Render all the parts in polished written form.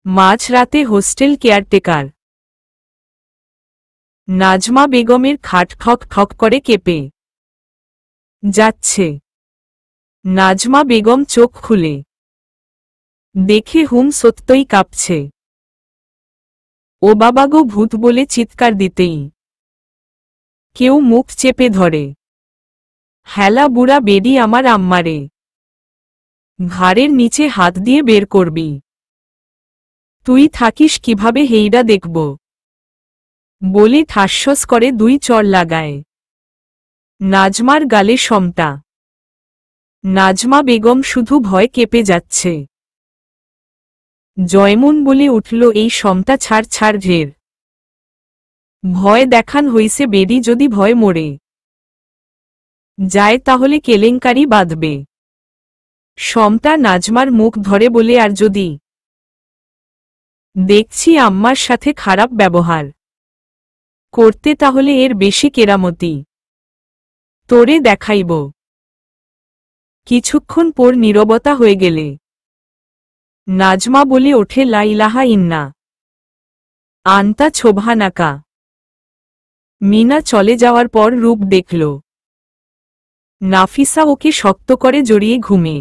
মাঝরাতে hostel caretaker Nazma বেগমের খাট ঠক ঠক করে কেঁপে যাচ্ছে। নাজমা বেগম চোখ খুলে দেখে হুম সত্যই কাঁপছে। ও বাবা গো, ভূত বলে চিৎকার দিতেই কেউ মুখ চেপে ধরে। হেলা বুড়া বেডি আমার আম্মারে, ঘাড়ের নিচে হাত দিয়ে বের করবি। তুই থাকিস কিভাবে হেইডা দেখব বলে ঠাসস করে 2 চড় লাগায় নাজমার গালে সমটা। নাজমা বেগম শুধু ভয় কেঁপে যাচ্ছে। জয়মুন বলে উঠল, এই সমটা ছাড় ছাড় ঢের ভয় দেখান হইছে, বেডি যদি ভয় মরে যায় তাহলে কেলেঙ্কারি বাঁধবে। সমটা নাজমার মুখ ধরে বলে, আর যদি দেখছি আম্মার সাথে খারাপ ব্যবহার করতে তাহলে এর বেশি কেরামতি তোরে দেখাইব। কিছুক্ষণ পর নীরবতা হয়ে গেলে নাজমা বলে ওঠে, লা ইলাহা ইন্না আনতা ছোবহানাকা। মিনা চলে যাওয়ার পর রূপ দেখল নাফিসা ওকে শক্ত করে জড়িয়ে ঘুমে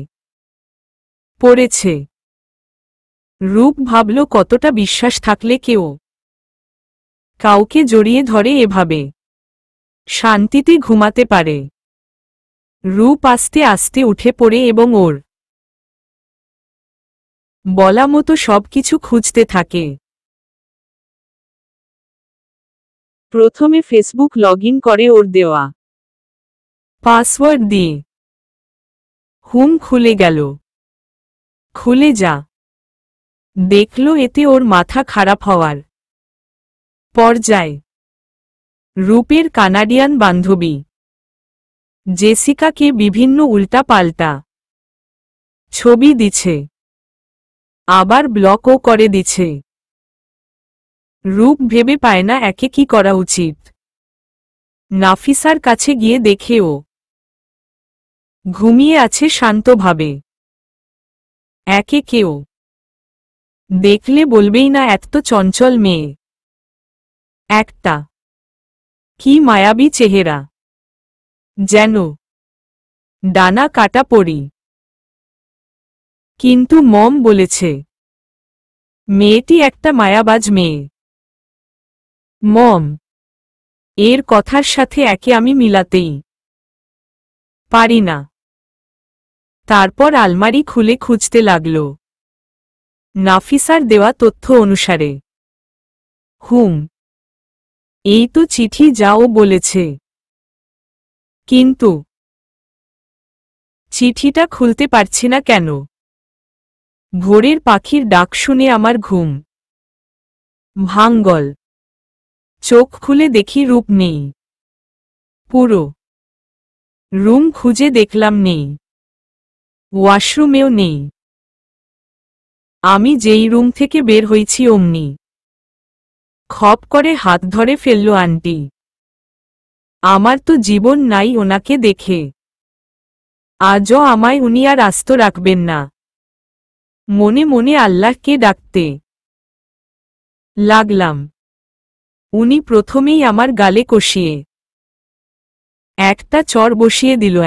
পড়েছে। রূপ ভাবল, কতটা বিশ্বাস থাকলে কেউ কাউকে জড়িয়ে ধরে এভাবে শান্তিতে ঘুমাতে পারে। রূপ আস্তে আস্তে উঠে পড়ে এবং ওর বলা মতো সবকিছু খুঁজতে থাকে। প্রথমে ফেসবুক লগইন করে ওর দেওয়া পাসওয়ার্ড দিয়ে। হুম খুলে গেল। খুলে যা দেখল এতে ওর মাথা খারাপ হওয়ার পর্যায়। রূপের কানাডিয়ান বান্ধবী জেসিকাকে বিভিন্ন উল্টা পাল্টা ছবি দিছে, আবার ব্লকও করে দিছে। রূপ ভেবে পায় না একে কি করা উচিত। নাফিসার কাছে গিয়ে দেখে ও ঘুমিয়ে আছে শান্তভাবে। একে কেউ দেখলে বলবেই না এত চঞ্চল মেয়ে। একটা কি মায়াবী চেহারা, যেন ডানা কাটা পড়ি। কিন্তু মম বলেছে মেয়েটি একটা মায়াবাজ মেয়ে। মম এর কথার সাথে একে আমি মিলাতেই পারি না। তারপর আলমারি খুলে খুঁজতে লাগল নাফিসার দেওয়া তথ্য অনুসারে। হুম, এই তো চিঠি যাও বলেছে, কিন্তু চিঠিটা খুলতে পারছি না কেন। ভোরের পাখির ডাক শুনে আমার ঘুম ভাঙ্গল। চোখ খুলে দেখি রূপ নেই। পুরো রুম খুঁজে দেখলাম নেই, ওয়াশরুমেও নেই। আমি যেই রুম থেকে বের হয়েছি অমনি খপ করে হাত ধরে ফেলল আন্টি। আমার তো জীবন নাই ওনাকে দেখে। আজও আমায় উনি আর আস্ত রাখবেন না। মনে মনে আল্লাহকে ডাকতে লাগলাম। উনি প্রথমেই আমার গালে কষিয়ে একটা চর বসিয়ে দিল।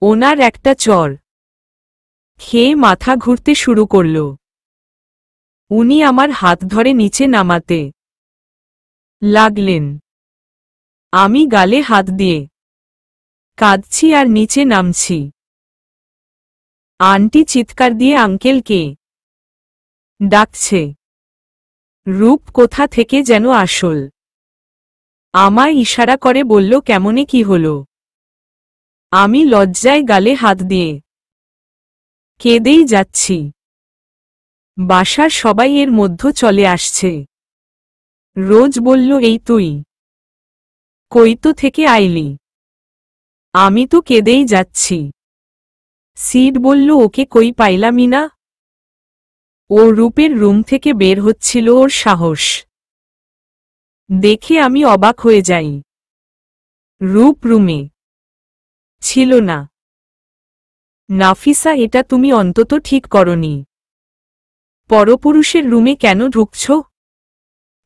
ওনার একটা চর খেয়ে মাথা ঘুরতে শুরু করল। উনি আমার হাত ধরে নিচে নামাতে লাগলেন। আমি গালে হাত দিয়ে কাঁদছি আর নিচে নামছি। আন্টি চিৎকার দিয়ে আঙ্কেলকে ডাকছে। রূপ কোথা থেকে যেন আসল আমায় ইশারা করে বলল, কেমনে কি হলো। আমি লজ্জায় গালে হাত দিয়ে কেঁদেই যাচ্ছি। বাসার সবাই এর মধ্য চলে আসছে। রোজ বলল, এই তুই কইতো থেকে আইলি। আমি তো কেঁদেই যাচ্ছি। সিড বলল, ওকে কই পাইলামই না। ও রূপের রুম থেকে বের হচ্ছিল ওর সাহস দেখে আমি অবাক হয়ে যাই। রূপ রুমে ছিল না। নাফিসা, এটা তুমি অন্তত ঠিক করনি। পরপুরুষের রুমে কেন ঢুকছ?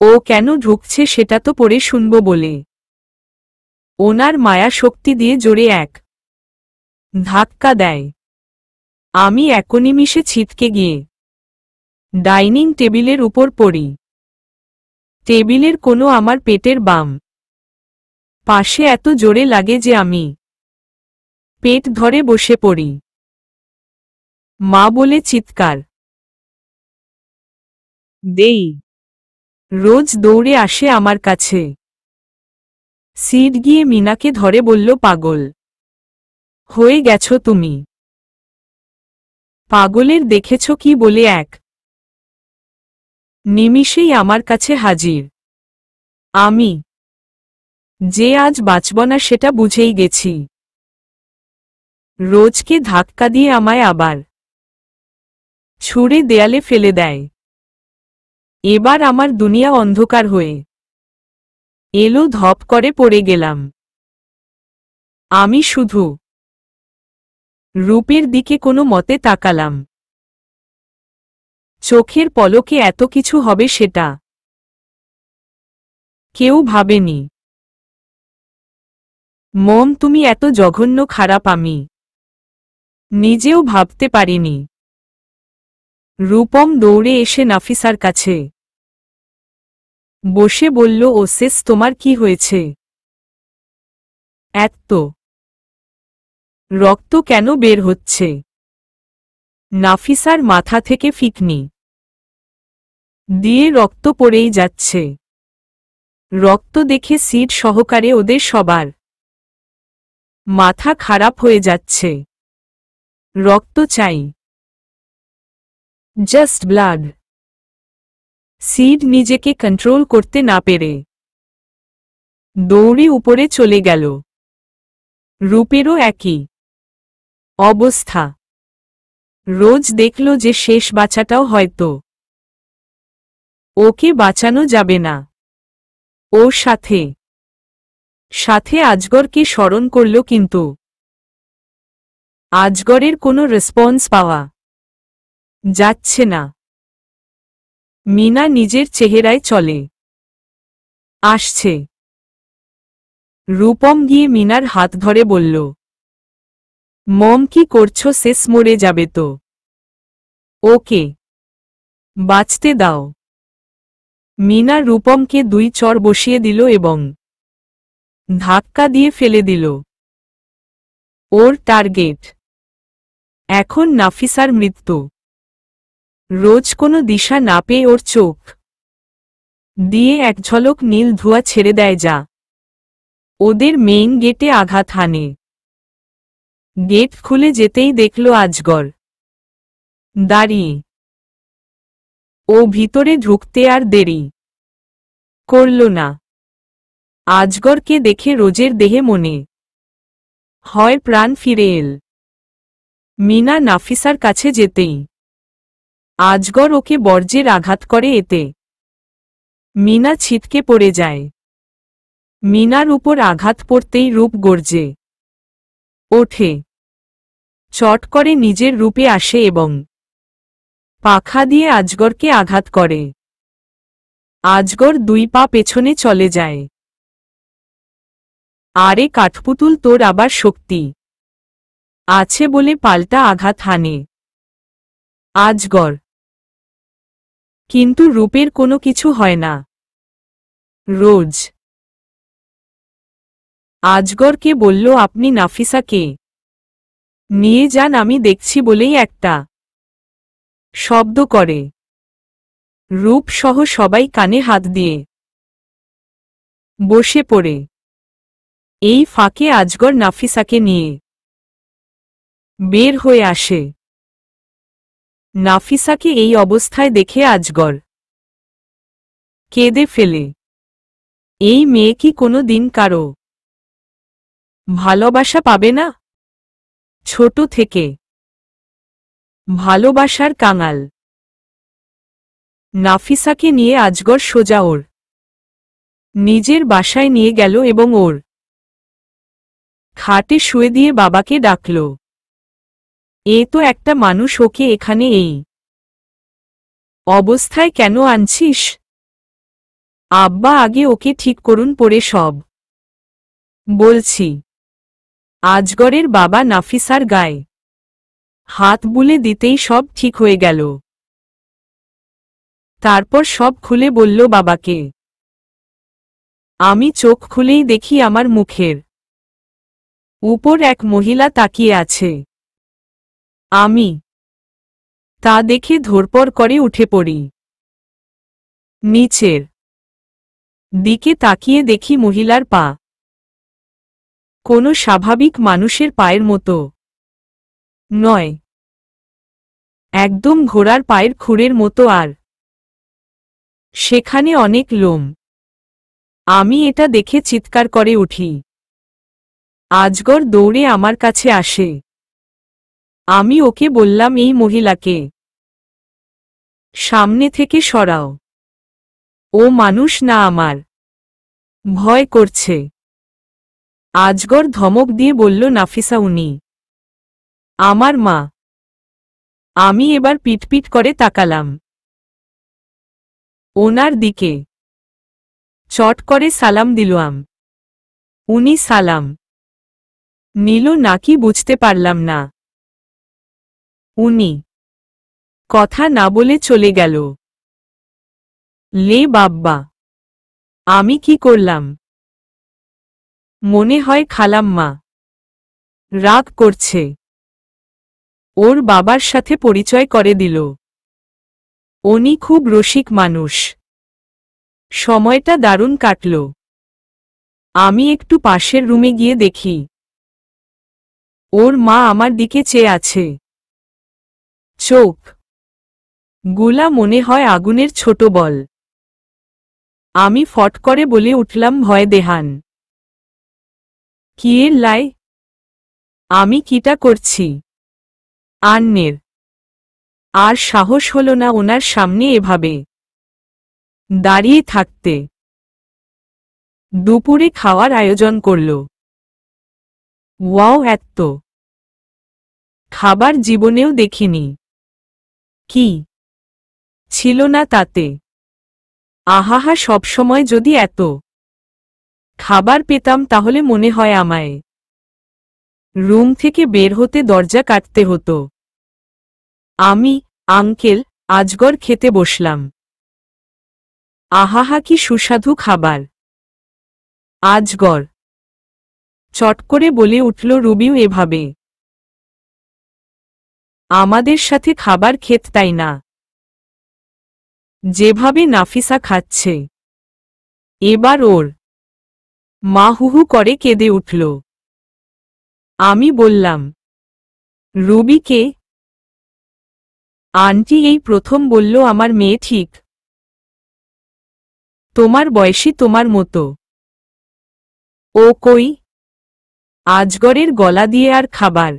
ও কেন ঢুকছে সেটা তো পরে শুনব বলে। ওনার মায়া শক্তি দিয়ে জোরে এক ধাক্কা দেয়। আমি একনিমিষে ছিটকে গিয়ে ডাইনিং টেবিলের উপর পড়ি। টেবিলের কোনো আমার পেটের বাম পাশে এত জোরে লাগে যে আমি পেট ধরে বসে পড়ি। মা বলে চিৎকার দেই। রোজ দৌড়ে আসে আমার কাছে। সিড গিয়ে মিনাকে ধরে বলল, পাগল হয়ে গেছ তুমি। পাগলের দেখেছ কি বলে এক নিমিষেই আমার কাছে হাজির। আমি যে আজ বাঁচব না সেটা বুঝেই গেছি। রোজকে ধাক্কা দিয়ে আমায় আবার ছুঁড়ে দেয়ালে ফেলে দেয়। এবার আমার দুনিয়া অন্ধকার হয়ে এলো, ধপ করে পড়ে গেলাম। আমি শুধু রূপের দিকে কোনো মতে তাকালাম। চোখের পলকে এত কিছু হবে সেটা কেউ ভাবেনি। মম, তুমি এত জঘন্য খারাপ আমি নিজেও ভাবতে পারিনি। রূপম দৌড়ে এসে নাফিসার কাছে বসে বলল, ওসেস তোমার কি হয়েছে? এত রক্ত কেন বের হচ্ছে? নাফিসার মাথা থেকে ফিকনি দিয়ে রক্ত পড়েই যাচ্ছে। রক্ত দেখে সিড সহকারে ওদের সবার মাথা খারাপ হয়ে যাচ্ছে। রক্ত চাই, জাস্ট ব্লাড। সিড নিজেকে কন্ট্রোল করতে না পেরে দৌড়ে উপরে চলে গেল। রূপেরও একই অবস্থা। রোজ দেখল যে শেষ বাঁচাটাও হয়তো ওকে বাঁচানো যাবে না। ওর সাথে সাথে আজগরকে স্মরণ করল, কিন্তু আজগরের কোনো রেসপন্স পাওয়া যাচ্ছে না। মিনা নিজের চেহারায় চলে আসছে। রূপম গিয়ে মিনার হাত ধরে বলল, মম কি করছো? শেষ মরে যাবে তো, ওকে বাঁচতে দাও। মিনা রূপমকে দুই চড় বসিয়ে দিল এবং ধাক্কা দিয়ে ফেলে দিল। ওর টার্গেট এখন নাফিসার মৃত্যু। রোজ কোনো দিশা না পেয়ে ওর চোখ দিয়ে এক ঝলক নীল ধোঁয়া ছেড়ে দেয়, যা ওদের মেইন গেটে আঘাত হানে। গেট খুলে যেতেই দেখল আজগর দাঁড়িয়ে। ও ভিতরে ঢুকতে আর দেরি করল না। আজগরকে দেখে রোজের দেহে মনে হয় প্রাণ ফিরে এল। মিনা নাফিসার কাছে যেতেই আজগর ওকে বর্জ্যের আঘাত করে। এতে মিনা ছিটকে পড়ে যায়। মিনার উপর আঘাত পড়তেই রূপ গর্জে ওঠে, চট করে নিজের রূপে আসে এবং পাখা দিয়ে আজগরকে আঘাত করে। আজগর দুই পা পেছনে চলে যায়। আরে কাঠপুতুল, তোর আবার শক্তি আছে বলে পাল্টা আঘাত হানে আজগর। কিন্তু রূপের কোনো কিছু হয় না। রোজ আজগরকে বলল, আপনি নাফিসাকে নিয়ে যান, আমি দেখছি বলেই একটা শব্দ করে। রূপ সহ সবাই কানে হাত দিয়ে বসে পড়ে। এই ফাঁকে আজগর নাফিসাকে নিয়ে বের হয়ে আসে। নাফিসাকে এই অবস্থায় দেখে আজগর কেঁদে ফেলে। এই মেয়ে কি কোনো দিন কারো ভালোবাসা পাবে না? ছোট থেকে ভালোবাসার কাঙাল নাফিসাকে নিয়ে আজগর সোজা ওর নিজের বাসায় নিয়ে গেল এবং ওর খাটে শুয়ে দিয়ে বাবাকে ডাকল। এ তো একটা মানুষ, ওকে এখানে এই অবস্থায় কেন আনছিস? আব্বা আগে ওকে ঠিক করুন পরে সব বলছি। আজগরের বাবা নাফিসার গায়ে হাত বুলে দিতেই সব ঠিক হয়ে গেল। তারপর সব খুলে বলল বাবাকে। আমি চোখ খুলেই দেখি আমার মুখের উপর এক মহিলা তাকিয়ে আছে। আমি তা দেখে ধরপড় করে উঠে পড়ি। নিচের দিকে তাকিয়ে দেখি মহিলার পা কোনো স্বাভাবিক মানুষের পায়ের মতো নয়, একদম ঘোড়ার পায়ের খুরের মতো, আর সেখানে অনেক লোম। আমি এটা দেখে চিৎকার করে উঠি। আজগর দৌড়ে আমার কাছে আসে। আমি ওকে বললাম, এই মহিলাকে সামনে থেকে সরাও, ও মানুষ না, আমার ভয় করছে। আজগর ধমক দিয়ে বলল, নাফিসা উনি আমার মা। আমি এবার পিটপিট করে তাকালাম ওনার দিকে। চট করে সালাম দিলাম। উনি সালাম নিল নাকি বুঝতে পারলাম না। উনি কথা না বলে চলে গেল। লে বাব্বা, আমি কি করলাম? মনে হয় খালাম্মা রাগ করছে। ওর বাবার সাথে পরিচয় করে দিল। উনি খুব রসিক মানুষ। সময়টা দারুণ কাটল। আমি একটু পাশের রুমে গিয়ে দেখি ওর মা আমার দিকে চেয়ে আছে। চোখ গুলা মনে হয় আগুনের ছোট বল। আমি ফট করে বলে উঠলাম, ভয় দেহান। কিয়ের লাই? আমি কিটা করছি? আন্নের আর সাহস হল না ওনার সামনে এভাবে দাঁড়িয়ে থাকতে। দুপুরে খাওয়ার আয়োজন করল। ওয়াও, এত খাবার জীবনেও দেখিনি। কি ছিল না তাতে? আহাহা, সবসময় যদি এত খাবার পেতাম তাহলে মনে হয় আমায় রুম থেকে বের হতে দরজা কাটতে হতো। আমি, আঙ্কেল, আজগর খেতে বসলাম। আহাহা, কি সুস্বাদু খাবার। আজগর চট করে বলে উঠল, রুবিও এভাবে আমাদের সাথে খাবার খেত, তাই না? যেভাবে নাফিসা খাচ্ছে। এবার ওর মা হুহু করে কেঁদে উঠল। আমি বললাম, রুবিকে? আন্টি এই প্রথম বলল আমার মেয়ে ঠিক তোমার বয়সী, তোমার মতো। ও কই? আজগরের গলা দিয়ে আর খাবার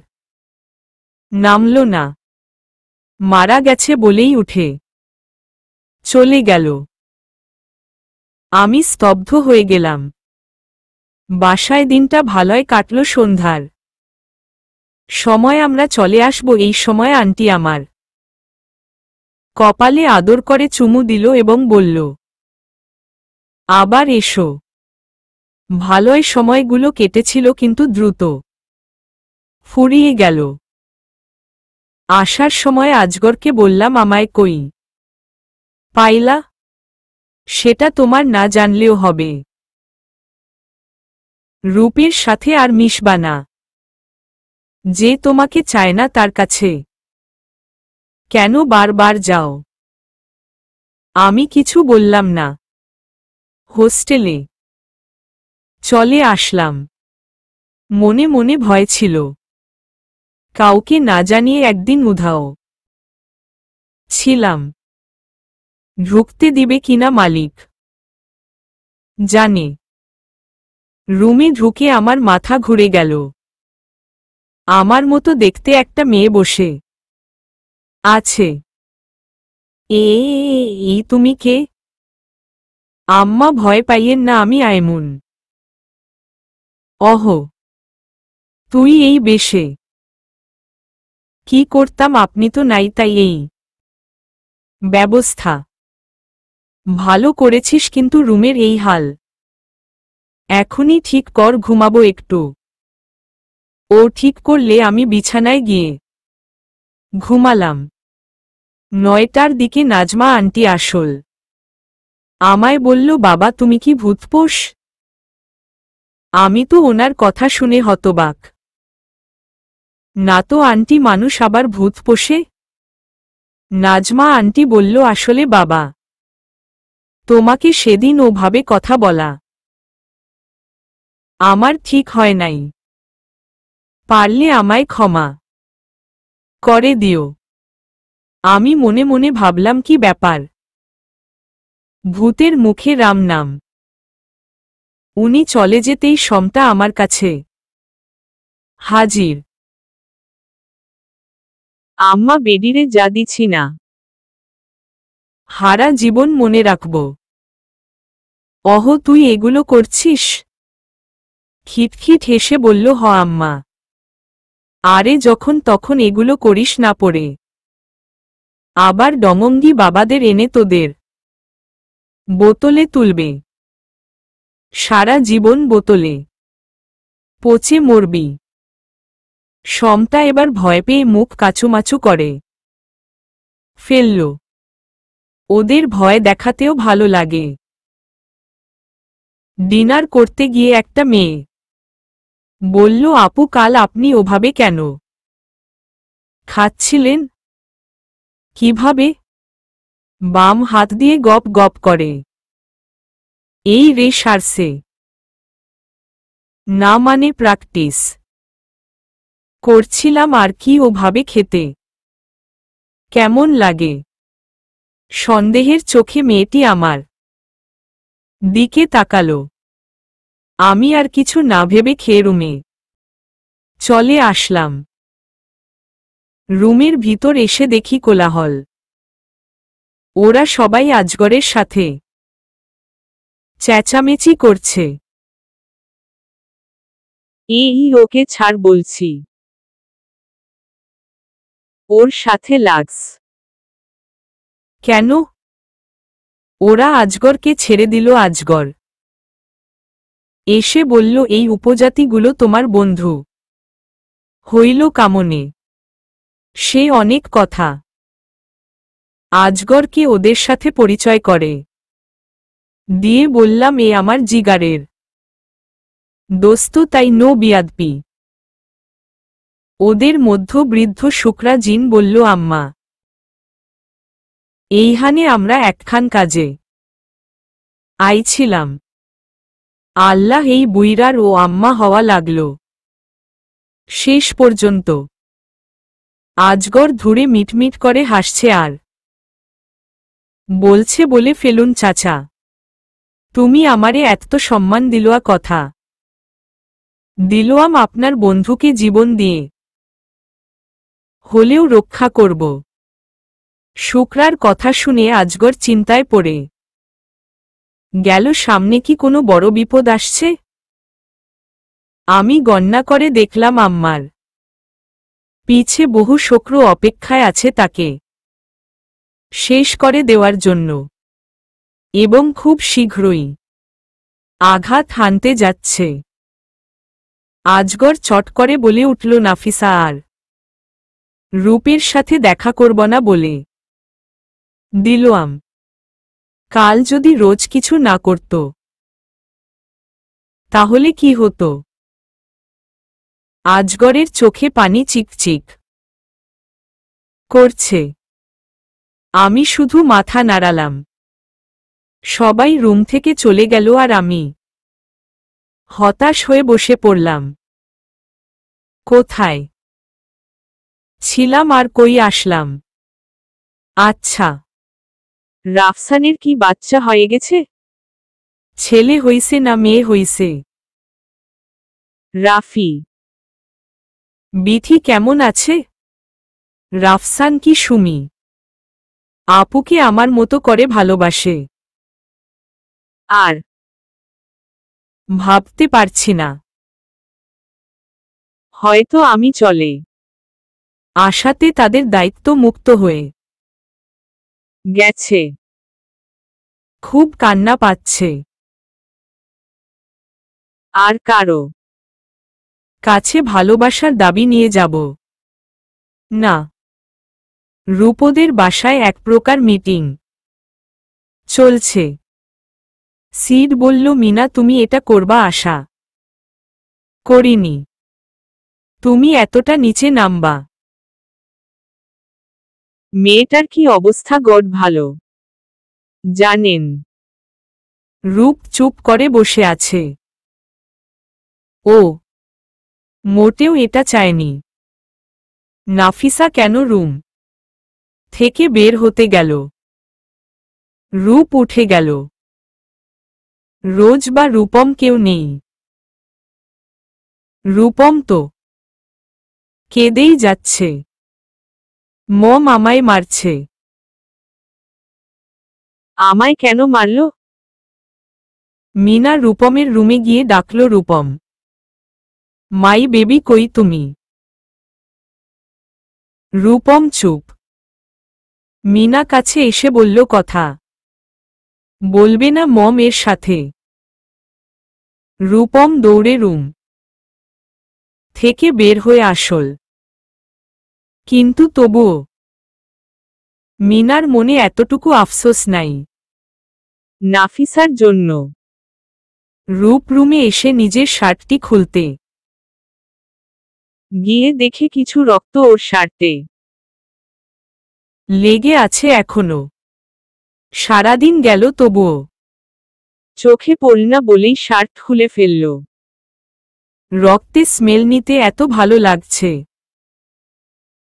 নামল না। মারা গেছে বলেই উঠে চলে গেল। আমি স্তব্ধ হয়ে গেলাম। বাসায় দিনটা ভালোই কাটল। সন্ধ্যার সময় আমরা চলে আসব, এই সময় আন্টি আমার কপালে আদর করে চুমু দিল এবং বলল, আবার এসো। ভালোই সময়গুলো কেটেছিল, কিন্তু দ্রুত ফুরিয়ে গেল। আসার সময় আজগরকে বললাম, আমায় কই পাইলা? সেটা তোমার না জানলেও হবে। রূপের সাথে আর মিশবা না। যে তোমাকে চায় না তার কাছে কেন বারবার যাও? আমি কিছু বললাম না। হোস্টেলে চলে আসলাম। মনে মনে ভয় ছিল, কাউকে না জানিয়ে একদিন উধাও ছিলাম। ঢুকতে দিবে কিনা মালিক জানে। রুমে ঢুকে আমার মাথা ঘুরে গেল। আমার মতো দেখতে একটা মেয়ে বসে আছে। এই তুমি কে? আম্মা, ভয় পাইয়েন না, আমি আইমুন। অহ, তুই এই বেশে কি করতাম? আপনি তো নাই, তাই এই ব্যবস্থা ভালো করেছিস, কিন্তু রুমের এই হাল। এখনই ঠিক কর, ঘুমাবো একটু। ও ঠিক করলে আমি বিছানায় গিয়ে ঘুমালাম। 9টার দিকে নাজমা আন্টি আসল আমায় বলল, বাবা তুমি কি ভূতপোষ? আমি তো ওনার কথা শুনে হতবাক। না তো আন্টি, মানুষ আবার ভূত পোষে? নাজমা আন্টি বলল, আসলে বাবা, তোমাকে সেদিন ওভাবে কথা বলা আমার ঠিক হয় নাই। পারলে আমায় ক্ষমা করে দিও। আমি মনে মনে ভাবলাম, কি ব্যাপার, ভূতের মুখে রাম নাম। উনি চলে যেতেই সমটা আমার কাছে হাজির। আম্মা বেডিরে যা দিছি না, হারা জীবন মনে রাখব। অহ, তুই এগুলো করছিস? খিটখিট হেসে বলল, হ আম্মা। আরে যখন তখন এগুলো করিস না, পড়ে আবার ডমঙ্গি বাবাদের এনে তোদের বোতলে তুলবে। সারা জীবন বোতলে পচে মরবি। সমটা এবার ভয় পেয়ে মুখ কাচুমাচু করে ফেলল। ওদের ভয় দেখাতেও ভালো লাগে। ডিনার করতে গিয়ে একটা মেয়ে বলল, আপু কাল আপনি ওভাবে কেন খাচ্ছিলেন? কিভাবে? বাম হাত দিয়ে গপ গপ করে। এই রে সারছে না, মানে প্র্যাকটিস করছিলাম আর কি। ওভাবে খেতে কেমন লাগে? সন্দেহের চোখে মেয়েটি আমার দিকে তাকালো। আমি আর কিছু না ভেবে খেয়ে রুমে চলে আসলাম। রুমের ভিতর এসে দেখি কোলাহল। ওরা সবাই আজগরের সাথে চেঁচামেচি করছে। এই ওকে ছাড় বলছি, ওর সাথে লাগস কেন? ওরা আজগরকে ছেড়ে দিল। আজগর এসে বলল, এই উপজাতিগুলো তোমার বন্ধু হইল কামনে? সে অনেক কথা। আজগরকে ওদের সাথে পরিচয় করে দিয়ে বললাম, এ আমার জিগারের দোস্ত, তাই নো বিয়াদপি। ওদের মধ্য বৃদ্ধ শুকরা জিন বলল, আম্মা এইখানে আমরা একখান কাজে আইছিলাম। আল্লাহ, এই বুইরার ও আম্মা হওয়া লাগল। শেষ পর্যন্ত আজগর ধুরে মিটমিট করে হাসছে আর বলছে, বলে ফেলুন চাচা, তুমি আমারে এত সম্মান দিলোয়া কথা দিলোয়াম, আপনার বন্ধুকে জীবন দিয়ে হলেও রক্ষা করব। শুকরার কথা শুনে আজগর চিন্তায় পড়ে গেল, সামনে কি কোনো বড় বিপদ আসছে? আমি গণনা করে দেখলাম আম্মার পিছে বহু শক্র অপেক্ষায় আছে তাকে শেষ করে দেওয়ার জন্য, এবং খুব শীঘ্রই আঘাত হানতে যাচ্ছে। আজগর চট করে বলে উঠল, নাফিসা আর রূপের সাথে দেখা করব না বলে দিলোয়াম। কাল যদি রোজ কিছু না করত তাহলে কি হতো? আজগরের চোখে পানি চিকচিক করছে। আমি শুধু মাথা নাড়ালাম। সবাই রুম থেকে চলে গেল আর আমি হতাশ হয়ে বসে পড়লাম। কোথায় ছিলাম আর কই আসলাম? আচ্ছা, রাফসানের কি বাচ্চা হয়ে গেছে? ছেলে হইছে না মেয়ে হইছে? রাফি বিথি কেমন আছে? রাফসান কি সুমি আপুকে আমার মতো করে ভালোবাসে? আর ভাবতে পারছি না। হয়তো আমি চলে আসাতে তাদের দায়িত্ব মুক্ত হয়ে গেছে। খুব কান্না পাচ্ছে। আর কারো কাছে ভালোবাসার দাবি নিয়ে যাব না। রূপদের বাসায় এক প্রকার মিটিং চলছে। সিড বলল, মিনা তুমি এটা করবা আশা করিনি। তুমি এতটা নিচে নামবা। মেয়েটার কি অবস্থা গড ভালো জানেন। রূপ চুপ করে বসে আছে। ও মোটেও এটা চায়নি। নাফিসা কেন রুম থেকে বের হতে গেল। রূপ উঠে গেল। রোজ বা রূপম কেউ নেই। রূপম তো কেঁদেই যাচ্ছে। মম আমায় মারছে। আমায় কেন মারল? মিনা রূপমের রুমে গিয়ে ডাকল, রূপম মাই বেবি কই তুমি? রূপম চুপ। মিনা কাছে এসে বলল, কথা বলবে না মম এর সাথে? রূপম দৌড়ে রুম থেকে বের হয়ে আসল। কিন্তু তবুও মিনার মনে এতটুকু আফসোস নাই নাফিসার জন্য। রূপ রুমে এসে নিজের শার্টটি খুলতে গিয়ে দেখে কিছু রক্ত ওর শার্টে লেগে আছে এখনো। সারাদিন গেল তবুও চোখে পড়ল না বলেই শার্ট খুলে ফেলল। রক্তে স্মেল নিতে এত ভালো লাগছে।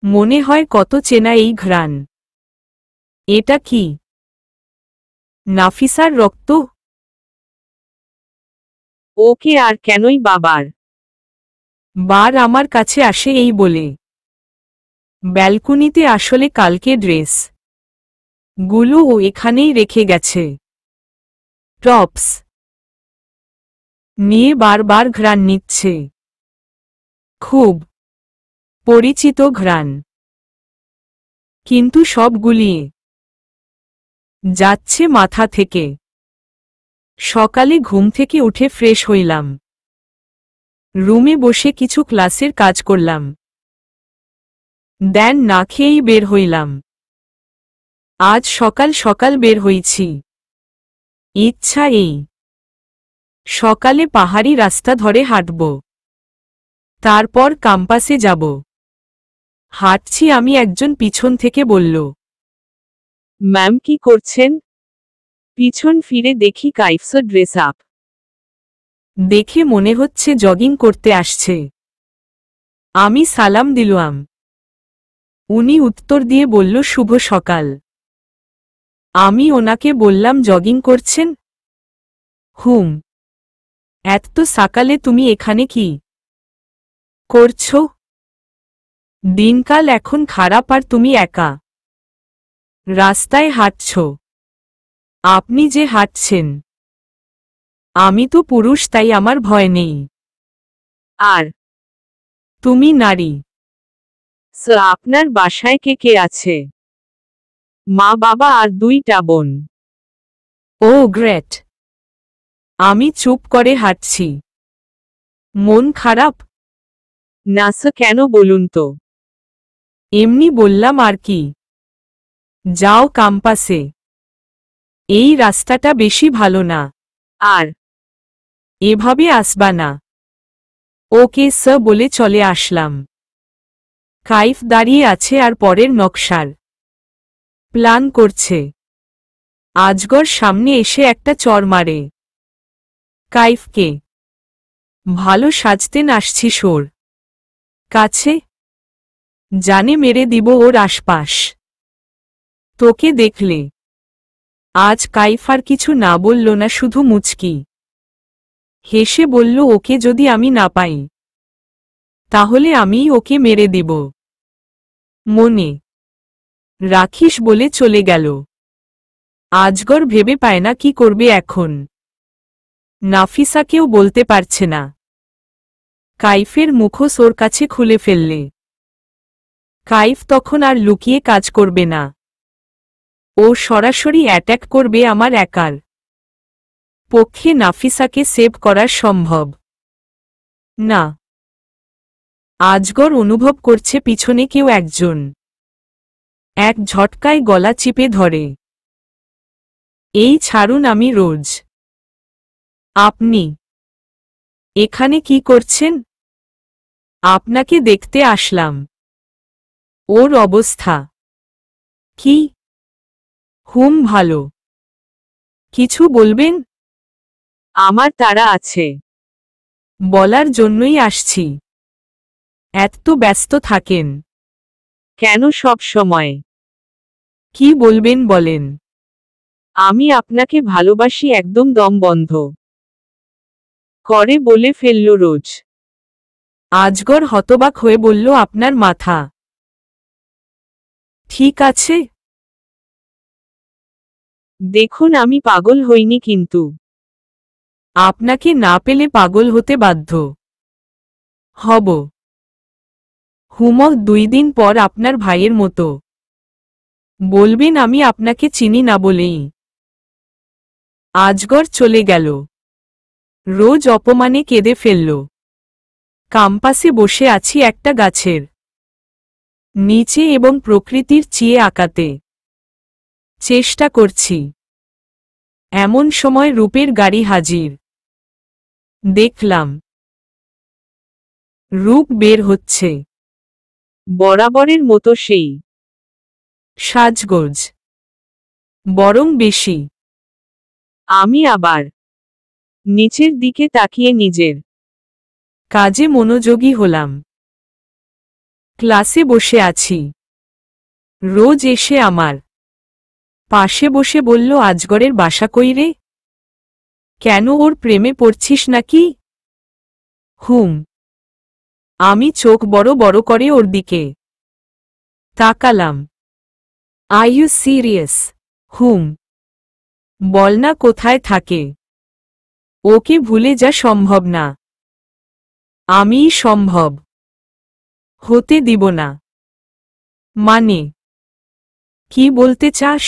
মনে হয় কত চেনা এই ঘ্রাণ। এটা কি নাফিসার রক্ত? ওকে আর কেনই বাবার বার আমার কাছে আসে এই বলে ব্যালকনিতে আসলে কালকে ড্রেস গুলো ও এখানেই রেখে গেছে। টপস নিয়ে বারবার ঘ্রাণ নিচ্ছে। খুব পরিচিত ঘ্রাণ, কিন্তু সব গুলিয়ে যাচ্ছে মাথা থেকে। সকালে ঘুম থেকে উঠে ফ্রেশ হইলাম। রুমে বসে কিছু ক্লাসের কাজ করলাম। দেন না খেয়েই বের হইলাম। আজ সকাল সকাল বের হইছি। ইচ্ছা এই সকালে পাহাড়ি রাস্তা ধরে হাঁটব, তারপর ক্যাম্পাসে যাব। হাঁটছি, আমি একজন পিছন থেকে বলল, ম্যাম কি করছেন? পিছন ফিরে দেখি কাইফস ড্রেস আপ। দেখে মনে হচ্ছে জগিং করতে আসছে। আমি সালাম দিলাম। উনি উত্তর দিয়ে বলল, শুভ সকাল। আমি ওনাকে বললাম, জগিং করছেন? হুম। এত সকালে তুমি এখানে কি করছো? দিনকাল এখন খারাপ আর তুমি একা রাস্তায় হাঁটছ। আপনি যে হাঁটছেন, আমি তো পুরুষ, তাই আমার ভয় নেই। আর তুমি নারী। আপনার বাসায় কে কে আছে? মা বাবা আর দুইটা বোন। ও গ্রেট। আমি চুপ করে হাঁটছি। মন খারাপ? না স্যার, কেন বলুন তো? এমনি বললাম আর কি। যাও ক্যাম্পাসে। এই রাস্তাটা বেশি ভালো না। আর এভাবে আসবা না। ওকে স্যার বলে চলে আসলাম। কাইফ দাঁড়িয়ে আছে আর পরের নকশার প্ল্যান করছে। আজগর সামনে এসে একটা চর মারে কাইফকে। ভালো সাজতেন আসছিস ওর কাছে, জানে মেরে দিব ওর আশপাশ তোকে দেখলে। আজ কাইফ আর কিছু না বলল না, শুধু মুচকি হেসে বলল, ওকে যদি আমি না পাই তাহলে আমিই ওকে মেরে দিব। মনে রাখিস বলে চলে গেল। আজগর ভেবে পায় না কি করবে এখন। নাফিসাকেও বলতে পারছে না। কাইফের মুখোশ ওর কাছে খুলে ফেললে কাইফ তখন আর লুকিয়ে কাজ করবে না। ও সরাসরি অ্যাটাক করবে আমার একার পক্ষে নাফিসাকে সেভ করা সম্ভব না। আজগর অনুভব করছে পিছনে কেউ একজন এক ঝটকায় গলা চিপে ধরে। এই ছাড়ুন, আমি রোজ। আপনি এখানে কি করছেন? আপনাকে দেখতে আসলাম। ওর অবস্থা কি? ভালো। কিছু বলবেন? আমার তাড়া আছে। বলার জন্যই আসছি। এত ব্যস্ত থাকেন কেন সব সময়? কি বলবেন বলেন। আমি আপনাকে ভালোবাসি, একদম দম বন্ধ করে বলে ফেলল রোজ। আজগর হতবাক হয়ে বলল, আপনার মাথা ঠিক আছে? দেখুন, আমি পাগল হইনি, কিন্তু আপনাকে না পেলে পাগল হতে বাধ্য হব। হুমক 2 দিন পর আপনার ভাইয়ের মতো বলবেন আমি আপনাকে চিনি না বলেই। আজগর চলে গেল। রোজ অপমানে কেঁদে ফেলল। ক্যাম্পাসে বসে আছি একটা গাছের নিচে এবং প্রকৃতির চেয়ে আঁকাতে চেষ্টা করছি। এমন সময় রূপের গাড়ি হাজির। দেখলাম রূপ বের হচ্ছে, বরাবরের মতো সেই সাজগোজ, বরং বেশি। আমি আবার নিচের দিকে তাকিয়ে নিজের কাজে মনোযোগী হলাম। ক্লাসে বসে আছি। রোজ এসে আমার পাশে বসে বলল, আজগরের বাসা কই রে? কেন, ওর প্রেমে পড়ছিস নাকি? আমি চোখ বড় বড় করে ওর দিকে তাকালাম। Are you serious? বল না, কোথায় থাকে? ওকে ভুলে যা সম্ভব না। আমিই সম্ভব হতে দিব না। মানে কি বলতে চাস?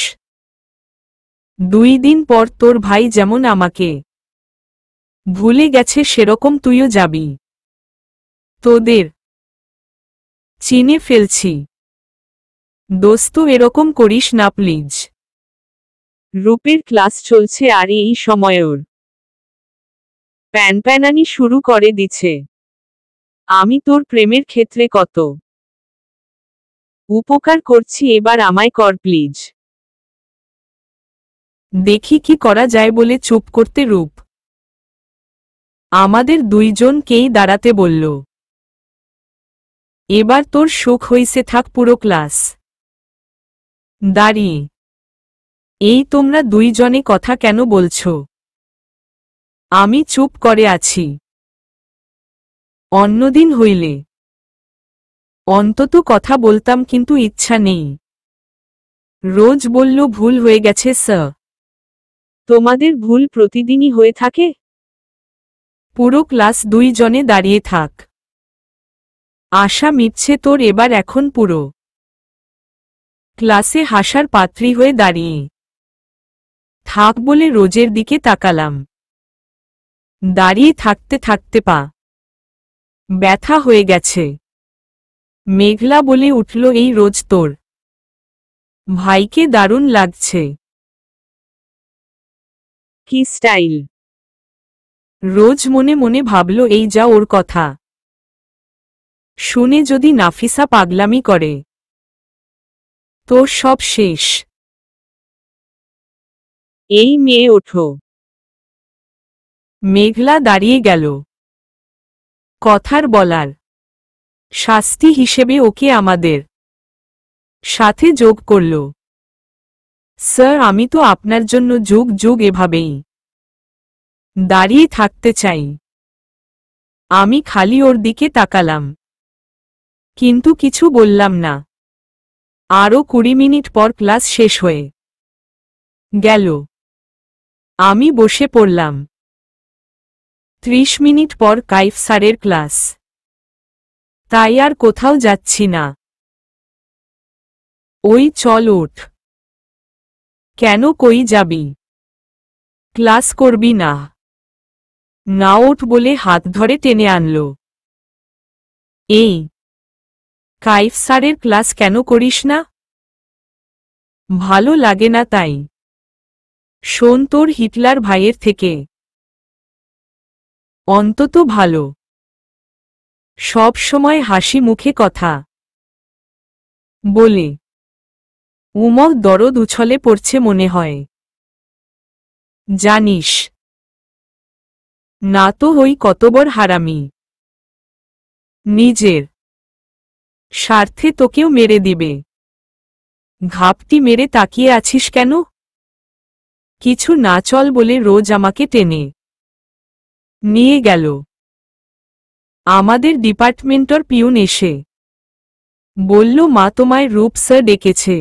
2 দিন পর তোর ভাই যেমন আমাকে ভুলে গেছে, সেরকম তুইও যাবি। তোদের চিনে ফেলছি। দোস্ত, এরকম করিস না প্লিজ। রূপের ক্লাস চলছে আর এই সময় ওর প্যানপ্যানানি শুরু করে দিছে। আমি তোর প্রেমের ক্ষেত্রে কত উপকার করছি, এবার আমায় কর প্লিজ। দেখি কি করা যায় বলে চুপ করতে রূপ আমাদের 2 জনকেই দাঁড়াতে বলল। এবার তোর সুখ হইছে, থাক পুরো ক্লাস দাঁড়িয়ে। এই তোমরা 2 জনে কথা কেন বলছো? আমি চুপ করে আছি। অন্যদিন হইলে অন্তত কথা বলতাম, কিন্তু ইচ্ছা নেই। রোজ বলল, ভুল হয়ে গেছে স্যার। তোমাদের ভুল প্রতিদিনই হয়ে থাকে। পুরো ক্লাস 2 জনে দাঁড়িয়ে থাক। আশা মিটছে তোর এবার, এখন পুরো ক্লাসে হাসার পাত্রী হয়ে দাঁড়িয়ে থাক বলে রোজের দিকে তাকালাম। দাঁড়িয়ে থাকতে থাকতে পা ব্যথা হয়ে গেছে। মেঘলা বলে উঠল, এই রোজ তোর ভাইকে দারুণ লাগছে। কি স্টাইল! রোজ মনে মনে ভাবল, এই যা ওর কথা শুনে যদি নাফিসা পাগলামি করে তো সব শেষ। এই মেয়ে, ওঠো। মেঘলা দাঁড়িয়ে গেল। কথার বলার শাস্তি হিসেবে ওকে আমাদের সাথে যোগ করল। স্যার, আমি তো আপনার জন্য যুগ যুগ এভাবেই দাঁড়িয়ে থাকতে চাই। আমি খালি ওর দিকে তাকালাম, কিন্তু কিছু বললাম না। আরও 20 মিনিট পর ক্লাস শেষ হয়ে গেল। আমি বসে পড়লাম। 30 মিনিট পর কাইফ স্যারের ক্লাস, তাই আর কোথাও যাচ্ছি না। ওই চল ওঠ। কেন কই যাবি? ক্লাস করবি না? না ওঠ বলে হাত ধরে টেনে আনল। এই, কাইফ স্যারের ক্লাস কেন করিস না? ভালো লাগে না তাই। শোন, তোর হিটলার ভাইয়ের থেকে অন্তত ভালো। সব সময় হাসি মুখে কথা বলে। উমর দরদ উছলে পড়ছে মনে হয়। জানিস না তো হই কত বড় হারামি। নিজের স্বার্থে তোকেও মেরে দিবে। ঘাপটি মেরে তাকিয়ে আছিস কেন? কিছু না, চল বলে রোজ আমাকে টেনে নিয়ে গেল। আমাদের ডিপার্টমেন্টর পিউন এসে বলল, মা তোমায় রূপ স্যার ডেকেছে।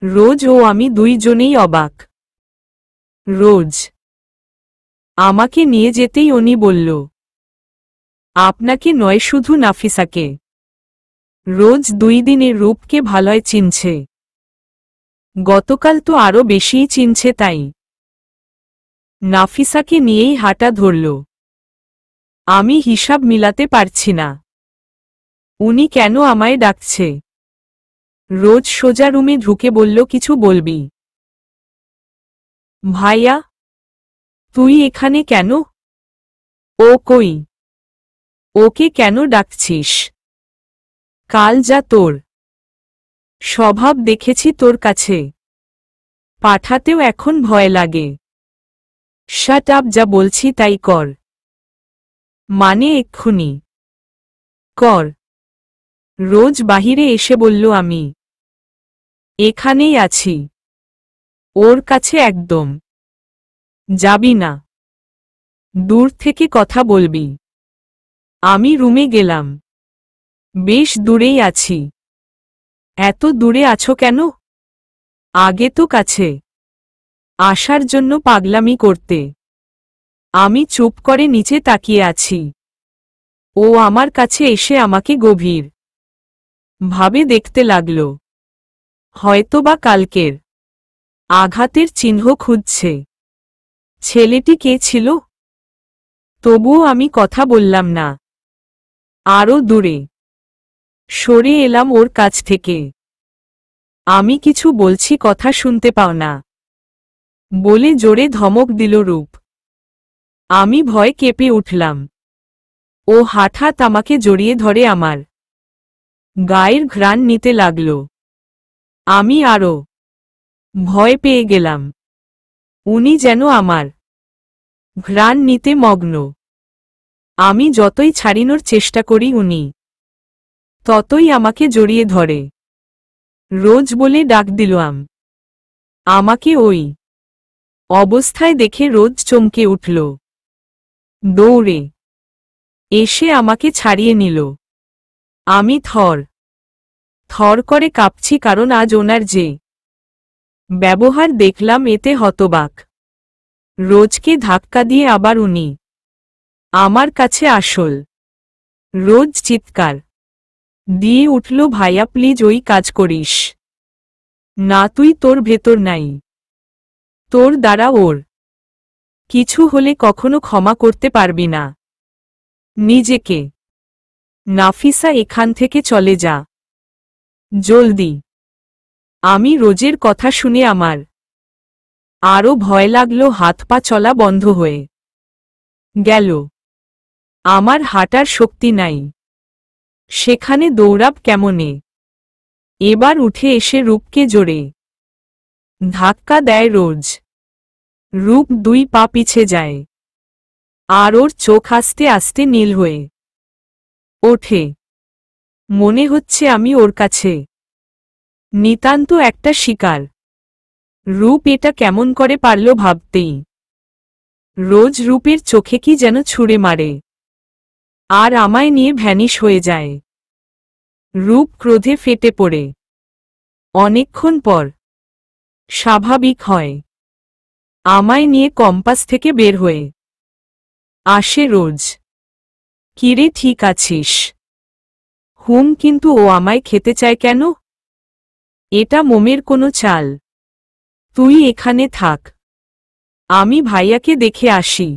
রোজ ও আমি দুইজনেই অবাক। রোজ আমাকে নিয়ে যেতেই উনি বলল, আপনাকে নয়, শুধু নাফিসাকে। রোজ 2 দিনে রূপকে ভালোই চিনছে। গতকাল তো আরো বেশিই চিনছে। তাই নাফিসাকে নিয়েই হাঁটা ধরল। আমি হিসাব মিলাতে পারছি না, উনি কেন আমায় ডাকছে। রোজ সোজা রুমে ঢুকে বলল, কিছু বলবি? ভাইয়া, তুই এখানে কেন? ও কই? ওকে কেন ডাকছিস? কাল যা তোর স্বভাব দেখেছি তোর কাছে পাঠাতেও এখন ভয় লাগে। শাট আপ, যা বলছি তাই কর। মানে এক্ষুনি কর। রোজ বাহিরে এসে বলল, আমি এখানেই আছি। ওর কাছে একদম যাবি না, দূর থেকে কথা বলবি। আমি রুমে গেলাম। বেশ দূরেই আছি। এত দূরে আছো কেন? আগে তো কাছে আসার জন্য পাগলামি করতে। আমি চুপ করে নিচে তাকিয়ে আছি। ও আমার কাছে এসে আমাকে গভীর ভাবে দেখতে লাগল। হয়তোবা কালকের আঘাতের চিহ্ন খুঁজছে। ছেলেটি কে ছিল? তবুও আমি কথা বললাম না। আরো দূরে সরে এলাম ওর কাছ থেকে। আমি কিছু বলছি, কথা শুনতে পাও না বলে জোরে ধমক দিল রূপ। আমি ভয় কেঁপে উঠলাম। ও হঠাৎ আমাকে জড়িয়ে ধরে আমার গায়ের ঘ্রাণ নিতে লাগল। আমি আরো ভয় পেয়ে গেলাম। উনি যেন আমার ঘ্রাণ নিতে মগ্ন। আমি যতই ছাড়িনোর চেষ্টা করি, উনি ততই আমাকে জড়িয়ে ধরে। রোজ বলে ডাক দিলাম। আমাকে ওই অবস্থায় দেখে রোজ চমকে উঠল। দৌড়ে এসে আমাকে ছাড়িয়ে নিল। আমি থর থর করে কাঁপছি, কারণ আজ ওনার যে ব্যবহার দেখলাম, এতে হতবাক। রোজকে ধাক্কা দিয়ে আবার উনি আমার কাছে আসল। রোজ চিৎকার দিয়ে উঠল, ভাইয়া প্লিজ ওই কাজ করিস না। তুই তোর ভেতর নাই। তোর দ্বারা ওর কিছু হলে কখনো ক্ষমা করতে পারবি না নিজেকে। নাফিসা, এখান থেকে চলে যা জলদি। আমি রোজের কথা শুনে আমার আরো ভয় লাগলো। হাত পা চলা বন্ধ হয়ে গেল। আমার হাঁটার শক্তি নাই। সেখানে দৌড়াব কেমনে? এবার উঠে এসে রূপকে জোরে ধাক্কা দেয় রোজ। রূপ 2 পা পিছে যায়। আর ওর চোখ আস্তে আস্তে নীল হয়ে ওঠে। মনে হচ্ছে আমি ওর কাছে নিতান্ত একটা শিকার। রূপ এটা কেমন করে পারল ভাবতেই রোজ রূপের চোখে কি যেন ছুঁড়ে মারে, আর আমায় নিয়ে ভ্যানিশ হয়ে যায়। রূপ ক্রোধে ফেটে পড়ে অনেকক্ষণ পর স্বাভাবিক হয়। আমায় নিয়ে কম্পাস থেকে বের হয়ে আসে রোজ। কিরে, ঠিক আছিস? কিন্তু ও আমায় খেতে চায় কেন? এটা মোমের কোনো চাল? তুই এখানে থাক, আমি ভাইয়াকে দেখে আসি।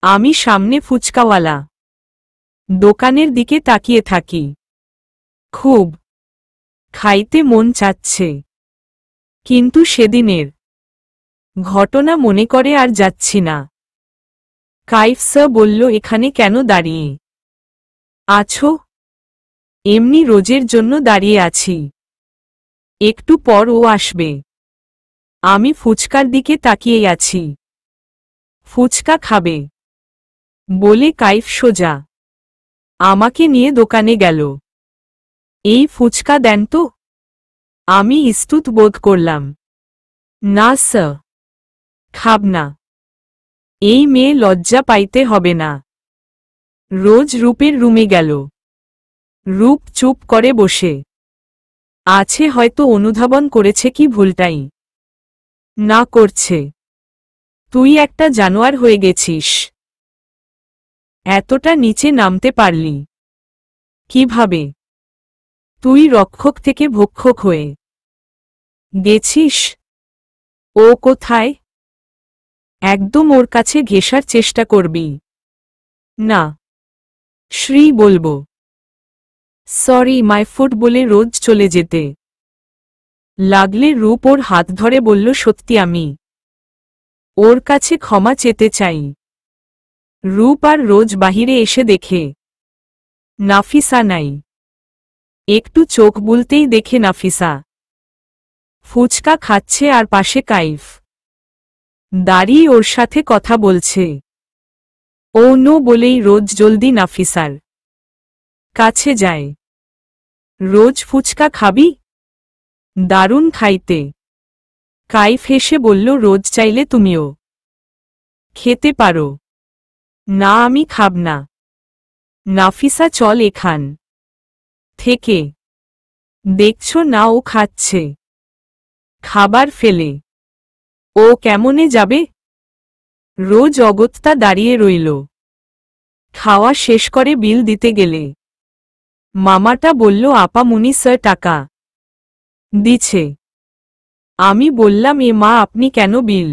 আমি সামনে ফুচকাওয়ালা দোকানের দিকে তাকিয়ে থাকি। খুব খাইতে মন চাচ্ছে, কিন্তু সেদিনের ঘটনা মনে করে আর যাচ্ছি না। কাইফ স্যার বলল, এখানে কেন দাঁড়িয়ে আছো? এমনি রোজের জন্য দাঁড়িয়ে আছি, একটু পর ও আসবে। আমি ফুচকার দিকে তাকিয়ে আছি। ফুচকা খাবে বলে কাইফ সোজা আমাকে নিয়ে দোকানে গেল। এই ফুচকা দেন তো। আমি ইস্তুত বোধ করলাম। না স্যার, খাব না। এই মেয়ে লজ্জা পাইতে হবে না। রোজ রূপের রুমে গেল। রূপ চুপ করে বসে আছে, হয়তো অনুধাবন করেছে কি ভুলটাই না করছে। তুই একটা জানোয়ার হয়ে গেছিস। এতটা নিচে নামতে পারলি কিভাবে? তুই রক্ষক থেকে ভক্ষক হয়ে গেছিস। ও কোথায়? একদম ওর কাছে ঘেঁষার চেষ্টা করবি না। শ্রী বলবো। সরি মাই ফুট বলে রোজ চলে যেতে লাগলে রূপ ওর হাত ধরে বলল, সত্যি আমি ওর কাছে ক্ষমা চেতে চাই। রূপ আর রোজ বাহিরে এসে দেখে নাফিসা নাই। একটু চোখ বুলতেই দেখে নাফিসা ফুচকা খাচ্ছে আর পাশে কাইফ দাঁড়িয়ে ওর সাথে কথা বলছে। ও নো বলেই রোজ জলদি নাফিসার কাছে যায়। রোজ ফুচকা খাবি? দারুণ খাইতে। কাইফ হেসে বলল, রোজ চাইলে তুমিও খেতে পারো। না আমি খাব না। নাফিসা চল এখান থেকে। দেখছ না ও খাচ্ছে খাবার ফেলে। ও কেমনে যাবে? রোজ অগত্যা দাঁড়িয়ে রইল। খাওয়া শেষ করে বিল দিতে গেলে মামাটা বলল, আপা মুনি স্যার টাকা দিছে। আমি বললাম, এ মা আপনি কেন বিল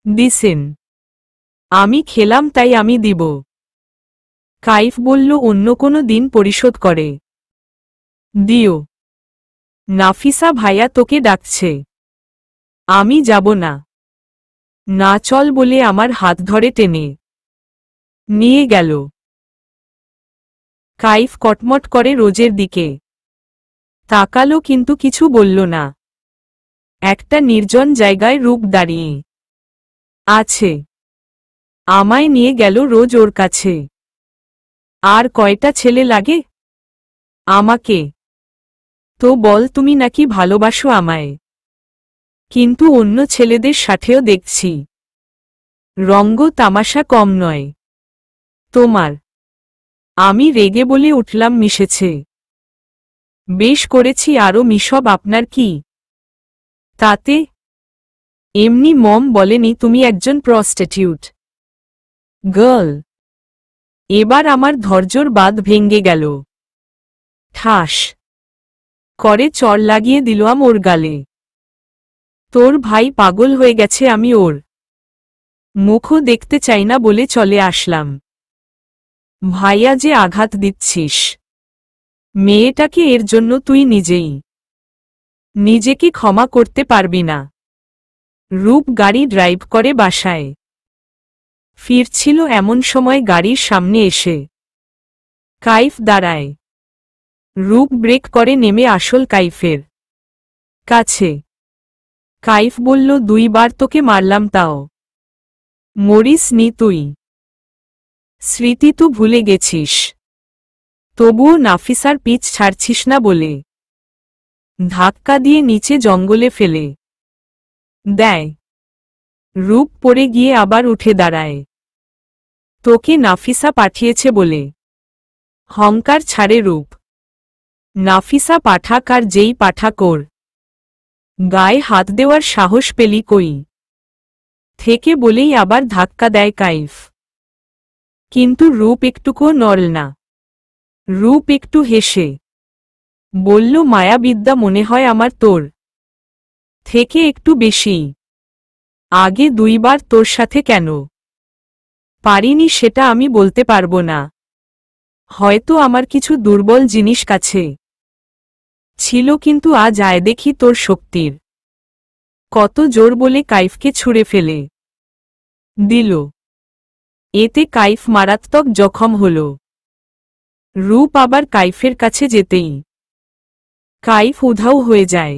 দিছেন? আমি খেলাম তাই আমি দিব। কাইফ বলল, অন্য কোনো দিন পরিশোধ করে দিও। নাফিসা ভাইয়া তোকে ডাকছে। আমি যাব না। না চল বলে আমার হাত ধরে টেনে নিয়ে গেল। কাইফ কটমট করে রোজের দিকে তাকালো, কিন্তু কিছু বলল না। একটা নির্জন জায়গায় রূপ দাঁড়িয়ে আছে। আমায় নিয়ে গেল রোজ ওর কাছে। আর কয়টা ছেলে লাগে আমাকে? তো বল, তুমি নাকি ভালোবাসো আমায়, কিন্তু অন্য ছেলেদের সাথেও দেখছি রঙ্গ তামাশা কম নয় তোমার। আমি রেগে বলে উঠলাম, মিশেছে। বেশ করেছি, আরও মিশব আপনার কি তাতে? এমনি মম বলেনি তুমি একজন প্রস্টিটিউট গার্ল। এবার আমার ধৈর্যর বাঁধ ভেঙ্গে গেল। ঠাস করে চড় লাগিয়ে দিলাম ওর গালে। তোর ভাই পাগল হয়ে গেছে, আমি ওর মুখও দেখতে চাই না বলে চলে আসলাম। ভাইয়া যে আঘাত দিচ্ছিস মেয়েটাকে, এর জন্য তুই নিজেই নিজেকে ক্ষমা করতে পারবি না। রূপ গাড়ি ড্রাইভ করে বাসায় ফিরছিল, এমন সময় গাড়ির সামনে এসে কাইফ দাঁড়ায়। রূপ ব্রেক করে নেমে আসল কাইফের কাছে। কাইফ বলল, 2 বার তোকে মারলাম তাও মরিস নি তুই। স্মৃতি তো ভুলে গেছিস, তবুও নাফিসার পিছ ছাড়ছিস না বলে ধাক্কা দিয়ে নিচে জঙ্গলে ফেলে দেয়। রূপ পড়ে গিয়ে আবার উঠে দাঁড়ায়। তোকে নাফিসা পাঠিয়েছে বলে হংকার ছাড়ে রূপ। নাফিসা পাঠাক আর যেই পাঠাক, ওর গায়ে হাত দেওয়ার সাহস পেলি কই থেকে বলেই আবার ধাক্কা দেয় কাইফ। কিন্তু রূপ একটুকুও নড়ল না। রূপ একটু হেসে বলল, মায়াবিদ্যা মনে হয় আমার তোর থেকে একটু বেশি। আগে 2 বার তোর সাথে কেন পারিনি সেটা আমি বলতে পারবো না। হয়তো আমার কিছু দুর্বল জিনিস কাছে ছিল, কিন্তু আজ আয় দেখি তোর শক্তির কত জোর বলে কাইফকে ছুঁড়ে ফেলে দিল। এতে কাইফ মারাত্মক জখম হল। রূপ আবার কাইফের কাছে যেতেই কাইফ উধাও হয়ে যায়।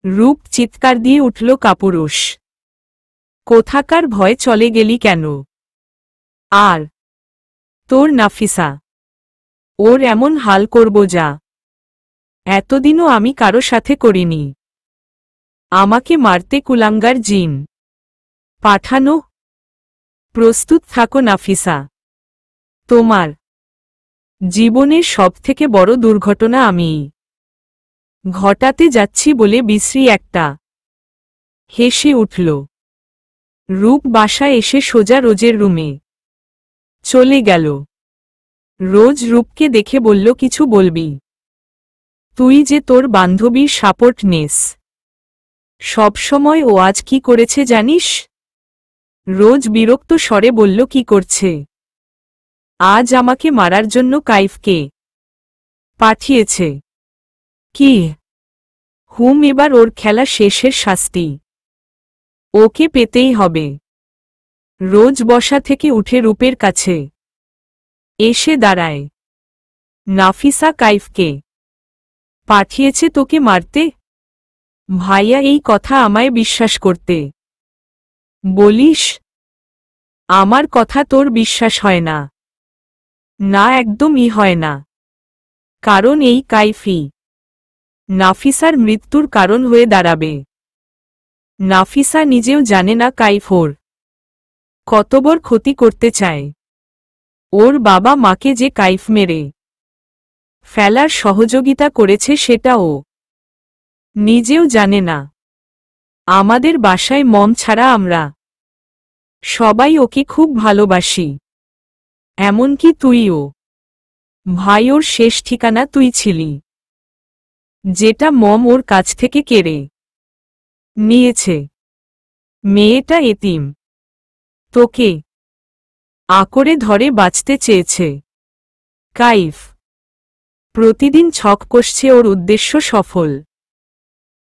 রূপ চিৎকার দিয়ে উঠল, কাপুরুষ কোথাকার, ভয় চলে গেলি কেন? আর তোর নাফিসা, ওর এমন হাল করব যা এতদিনও আমি কারো সাথে করিনি। আমাকে মারতে কুলাঙ্গার জিন পাঠানো। প্রস্তুত থাকো নাফিসা, তোমার জীবনের সবথেকে বড় দুর্ঘটনা আমিই ঘটাতে যাচ্ছি বলে বিশ্রী একটা হেসে উঠল। রূপ বাসায় এসে সোজা রোজের রুমে চলে গেল। রোজ রূপকে দেখে বলল, কিছু বলবি? তুই যে তোর বান্ধবীর সাপোর্ট নেস সবসময়, ও আজ কি করেছে জানিস? রোজ বিরক্ত স্বরে বলল, কি করছে? আজ আমাকে মারার জন্য কাইফকে পাঠিয়েছে। কি? হুম, এবার ওর খেলা শেষের শাস্তি ওকে পেতেই হবে। রোজ বসা থেকে উঠে রূপের কাছে এসে দাঁড়ায়। নাফিসা কাইফকে পাঠিয়েছে তোকে মারতে? ভাইয়া, এই কথা আমায় বিশ্বাস করতে বলিস? আমার কথা তোর বিশ্বাস হয় না? না, একদমই হয় না। কারণ এই কাইফই নাফিসার মৃত্যুর কারণ হয়ে দাঁড়াবে। নাফিসা নিজেও জানে না কাইফ ওর কত বড় ক্ষতি করতে চায়। ওর বাবা মাকে যে কাইফ মেরে ফেলার সহযোগিতা করেছে সেটা ও নিজেও জানে না। আমাদের বাসায় মম ছাড়া আমরা সবাই ওকে খুব ভালোবাসি, এমনকি তুইও। ভাই, ওর শেষ ঠিকানা তুই ছিলি, যেটা মম ওর কাছ থেকে কেড়ে নিয়েছে। মেয়েটা এতিম, তোকে আঁকড়ে ধরে বাঁচতে চেয়েছে। কাইফ প্রতিদিন ছক কষছে ওর উদ্দেশ্য সফল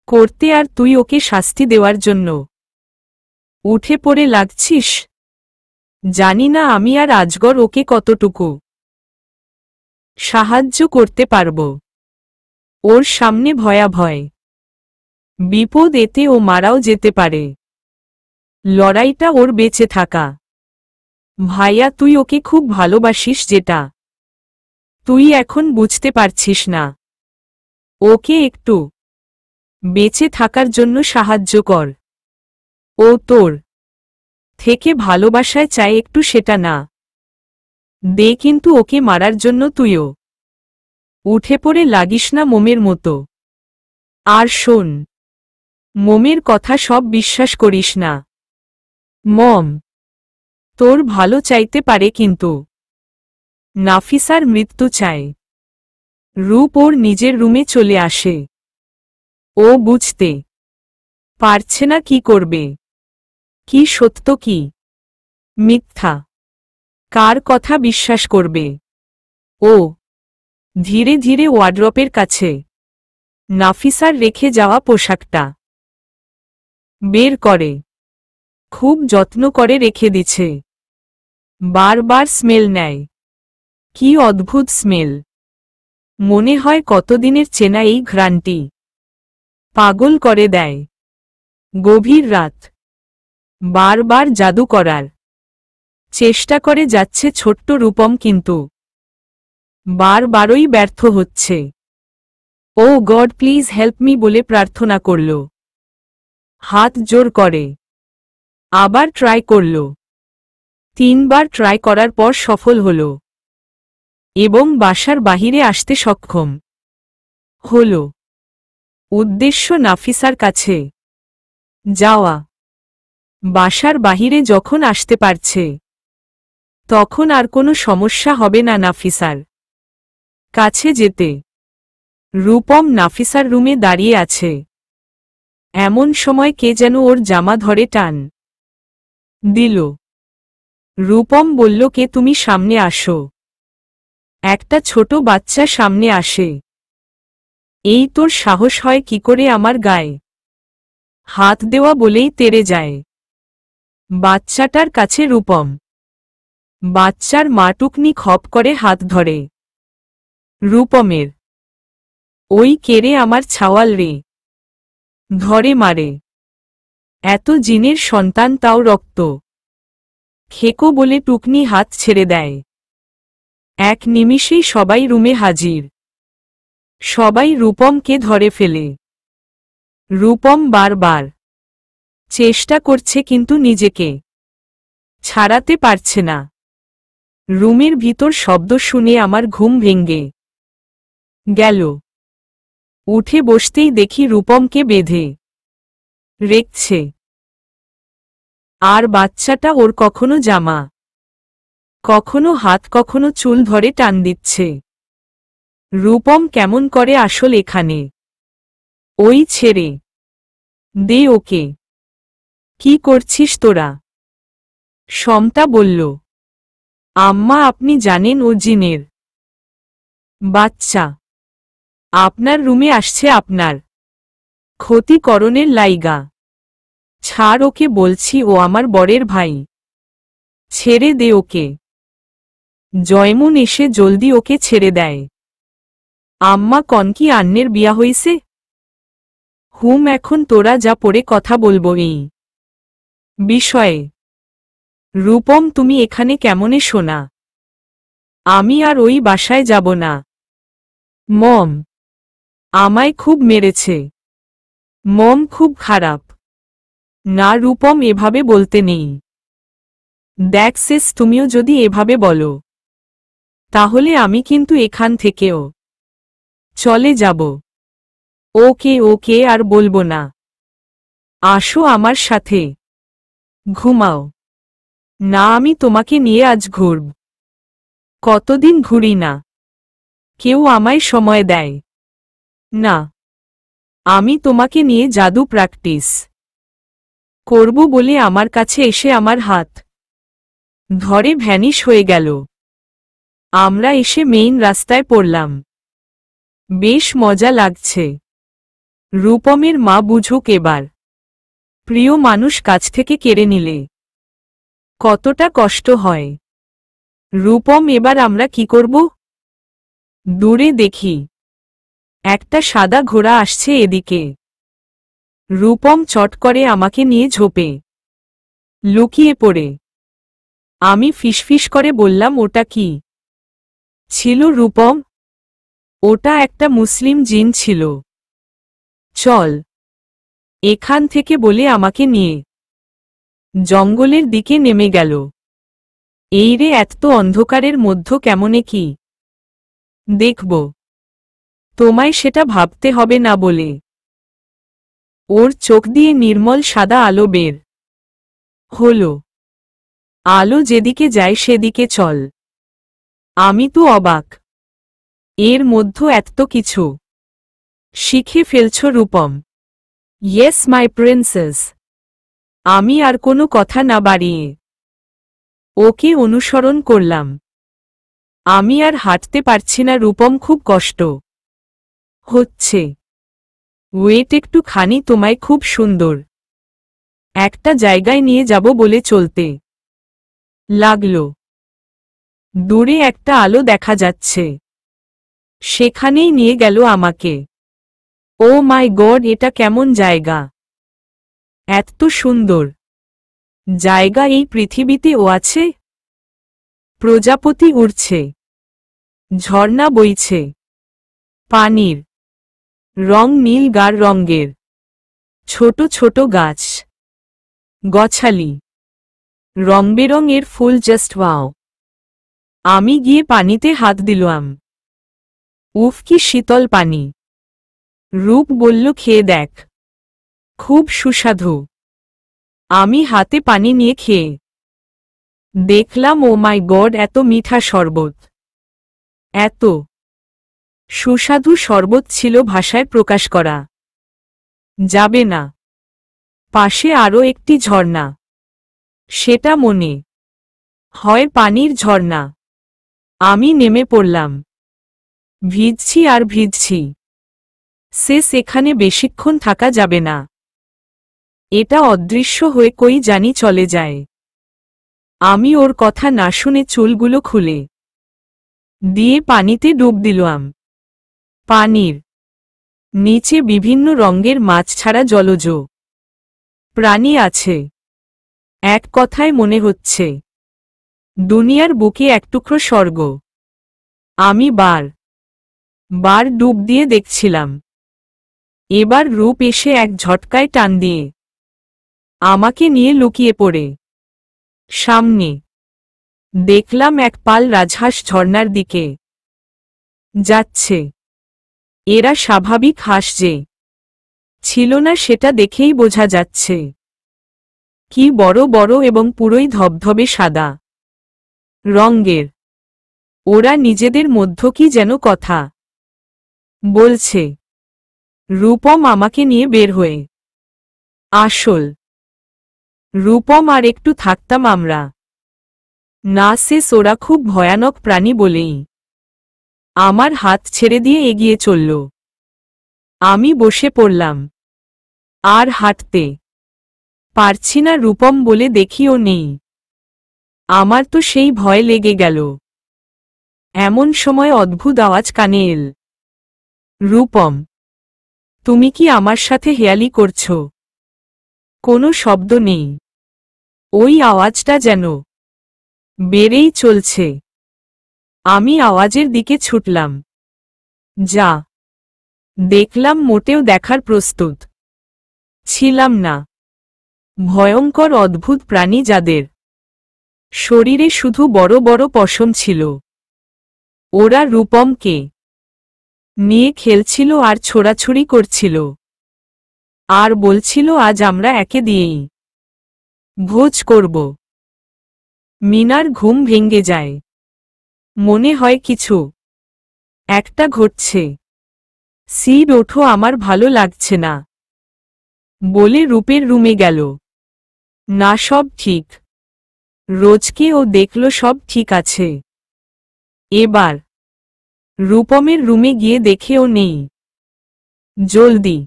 করতে, আর তুই ওকে শাস্তি দেওয়ার জন্য উঠে পড়ে লাগছিস। জানি না আমি আর আজগর ওকে কতটুকু সাহায্য করতে পারব। ওর সামনে ভয়াভয় বিপদ, এতে ও মারাও যেতে পারে। লড়াইটা ওর বেঁচে থাকা। ভাইয়া, তুই ওকে খুব ভালোবাসিস, যেটা তুই এখন বুঝতে পারছিস না। ওকে একটু বেঁচে থাকার জন্য সাহায্য কর। ও তোর থেকে ভালোবাসায় চায় একটু, সেটা না দে, কিন্তু ওকে মারার জন্য তুইও উঠে পড়ে লাগিস না মোমের মতো। আর শোন, মোমের কথা সব বিশ্বাস করিস না। মম তোর ভালো চাইতে পারে, কিন্তু নাফিসার মৃত্যু চায়। রূপ ওর নিজের রুমে চলে আসে। ও বুঝতে পারছে না কি করবে, কি সত্য কি মিথ্যা, কার কথা বিশ্বাস করবে। ও ধীরে ধীরে ওয়ার্ড্রপের কাছে নাফিসার রেখে যাওয়া পোশাকটা বের করে। খুব যত্ন করে রেখে দিছে। বারবার স্মেল নেয়। কি অদ্ভুত স্মেল! মনে হয় কতদিনের চেনা এই ঘ্রাণটি পাগল করে দেয়। গভীর রাত, বারবার জাদু করার চেষ্টা করে যাচ্ছে ছোট্ট রূপম, কিন্তু বারবারই ব্যর্থ হচ্ছে। ও গড, প্লিজ হেল্প মি বলে প্রার্থনা করল। হাত জোর করে আবার ট্রাই করল। 3 বার ট্রাই করার পর সফল হল এবং বাসার বাহিরে আসতে সক্ষম হল। উদ্দেশ্য নাফিসার কাছে যাওয়া। বাসার বাহিরে যখন আসতে পারছে, তখন আর কোনো সমস্যা হবে না নাফিসার কাছে যেতে। রূপম নাফিসার রুমে দাঁড়িয়ে আছে। এমন সময় কে যেন ওর জামা ধরে টান দিল। রূপম বলল, কে তুমি, সামনে আসো। একটা ছোট বাচ্চা সামনে আসে। এই তোর সাহস হয় কি করে আমার গায়ে হাত দেওয়া বলেই তেড়ে যায় বাচ্চাটার কাছে রূপম। বাচ্চার মা টুকনি খপ করে হাত ধরে রূপমের। ওই কেড়ে আমার ছাওয়াল রে, ধরে মারে। এত জিনের সন্তান, তাও রক্ত খেকো বলে টুকনি হাত ছেড়ে দেয়। এক নিমিষেই সবাই রুমে হাজির। সবাই রূপমকে ধরে ফেলে। রূপম বারবার চেষ্টা করছে কিন্তু নিজেকে ছাড়াতে পারছে না। রুমের ভিতর শব্দ শুনে আমার ঘুম ভেঙে গেল। উঠে বসতেই দেখি রূপমকে বেঁধে রেখছে। আর বাচ্চাটা ওর কখনো জামা, কখনো হাত, কখনো চুল ধরে টান দিচ্ছে। রূপম কেমন করে আসল এখানে। ওই ছেড়ে দে ওকে। কি করছিস তোরা? সমতা বলল, আম্মা আপনি জানেন ও জিনের বাচ্চা। আপনার রুমে আসছে আপনার ক্ষতিকরণের লাইগা। ছাড় ওকে বলছি, ও আমার বরের ভাই। ছেড়ে দে ওকে। জয়মুন এসে জলদি ওকে ছেড়ে দেয়। আম্মা কন কি আন্নের বিয়া হইছে? হুম, এখন তোরা যা পড়ে কথা বলবো এই বিষয়ে। রূপম তুমি এখানে কেমনে শোনা? আমি আর ওই বাসায় যাব না। মম আমায় খুব মেরেছে। মম খুব খারাপ। না রূপম, এভাবে বলতে নেই। দেখ সেস, তুমিও যদি এভাবে বলো তাহলে আমি কিন্তু এখান থেকেও চলে যাব। ওকে ওকে, আর বলবো না। আসো আমার সাথে ঘুমাও। না, আমি তোমাকে নিয়ে আজ ঘুরব। কতদিন ঘুরি না। কেউ আমায় সময় দেয় না। আমি তোমাকে নিয়ে জাদু প্র্যাকটিস করব বলে আমার কাছে এসে আমার হাত ধরে ভ্যানিশ হয়ে গেল। আমরা এসে মেইন রাস্তায় পড়লাম। বেশ মজা লাগছে। রূপমের মা বুঝুক এবার। প্রিয় মানুষ কাছ থেকে কেড়ে নিলে কতটা কষ্ট হয়। রূপম, এবার আমরা কি করব? দূরে দেখি একটা সাদা ঘোড়া আসছে এদিকে। রূপম চট করে আমাকে নিয়ে ঝোপে লুকিয়ে পড়ে। আমি ফিসফিস করে বললাম, ওটা কি ছিল রূপম? ওটা একটা মুসলিম জিন ছিল। চল এখান থেকে বলে আমাকে নিয়ে জঙ্গলের দিকে নেমে গেল। এই রে, এত অন্ধকারের মধ্য কেমনে কি দেখব? তোমায় সেটা ভাবতে হবে না বলে। ওর চোখ দিয়ে নির্মল সাদা আলো বের হল। আলো যেদিকে যায় সেদিকে চল। আমি তো অবাক, এর মধ্য এত কিছু শিখে false Rupam. Yes my princess. আমি আর কোনো কথা না বাড়িয়ে ওকে অনুসরণ করলাম। আমি আর হাঁটতে পারছি না রূপম, খুব কষ্ট হচ্ছে। ওয়েট একটু খানি, তোমায় খুব সুন্দর একটা জায়গায় নিয়ে যাব বলে চলতে লাগল। দূরে একটা আলো দেখা যাচ্ছে, সেখানেই নিয়ে গেল আমাকে। ও মাই গড, এটা কেমন জায়গা! এত সুন্দর জায়গা এই পৃথিবীতে ও আছে? প্রজাপতি উড়ছে, ঝর্ণা বইছে, পানির রং নীল গাঢ় রঙের, ছোট ছোট গাছ গছালি, রংবেরঙের ফুল, জাস্ট ওয়াও। আমি গিয়ে পানিতে হাত দিলাম। উফ, কি শীতল পানি! রূপ বলল, খেয়ে দেখ, খুব সুস্বাদু। আমি হাতে পানি নিয়ে খেয়ে দেখলাম, ও মাই গড, এত মিঠা শরবত! এত সুস্বাদু শরবত ছিল, ভাষায় প্রকাশ করা যাবে না। পাশে আরও একটি ঝর্ণা। সেটা মনে হয় পানির ঝর্ণা। আমি নেমে পড়লাম। ভিজছি আর ভিজছি। সেখানে বেশিক্ষণ থাকা যাবে না। এটা অদৃশ্য হয়ে কই জানি চলে যায়। আমি ওর কথা না শুনে চুলগুলো খুলে দিয়ে পানিতে ডুব দিলাম। পানির নিচে বিভিন্ন রঙের মাছ ছাড়া জলজ প্রাণী আছে। এক কথায় মনে হচ্ছে দুনিয়ার বুকে এক টুকরো স্বর্গ। আমি বার ডুব দিয়ে দেখছিলাম। এবার রূপ এসে এক ঝটকায় টান দিয়ে আমাকে নিয়ে লুকিয়ে পড়ে সামনে দেখলাম এক পাল রাজহাঁস ঝর্ণার দিকে যাচ্ছে। এরা স্বাভাবিক হাঁস যে ছিল না সেটা দেখেই বোঝা যাচ্ছে। কি বড় বড় এবং পুরোই ধবধবে সাদা রঙের। ওরা নিজেদের মধ্য কি যেন কথা বলছে। রূপম আমাকে নিয়ে বের হয়ে আসল। রূপম আর একটু থাকতাম আমরা না। ওরা খুব ভয়ানক প্রাণী বলেই আমার হাত ছেড়ে দিয়ে এগিয়ে চলল। আমি বসে পড়লাম। আর হাঁটতে পারছি না। রূপম বলে দেখিও নেই। আমার তো সেই ভয় লেগে গেল। এমন সময় অদ্ভুত আওয়াজ কানে এল। রূপম, তুমি কি আমার সাথে হেয়ালি করছো? কোনো শব্দ নেই। ওই আওয়াজটা যেন বেড়েই চলছে। আমি আওয়াজের দিকে ছুটলাম। যা দেখলাম মোটেও দেখার প্রস্তুত ছিলাম না। ভয়ঙ্কর অদ্ভুত প্রাণী যাদের শরীরে শুধু বড় বড় পশম ছিল। ওরা রূপমকে নিয়ে খেলছিল আর ছোড়াছুড়ি করছিল। আর বলছিল আজ আমরা একে দিয়েই ভোজ করব। মিনার ঘুম ভেঙে যায়। মনে হয় কিছু একটা ঘটছে। ওঠো, আমার ভালো লাগছে না বলে রূপের রুমে গেল। না, সব ঠিক। রোজকে ও দেখল সব ঠিক আছে। এবার রূপমের রুমে গিয়ে দেখে ও নেই। জলদি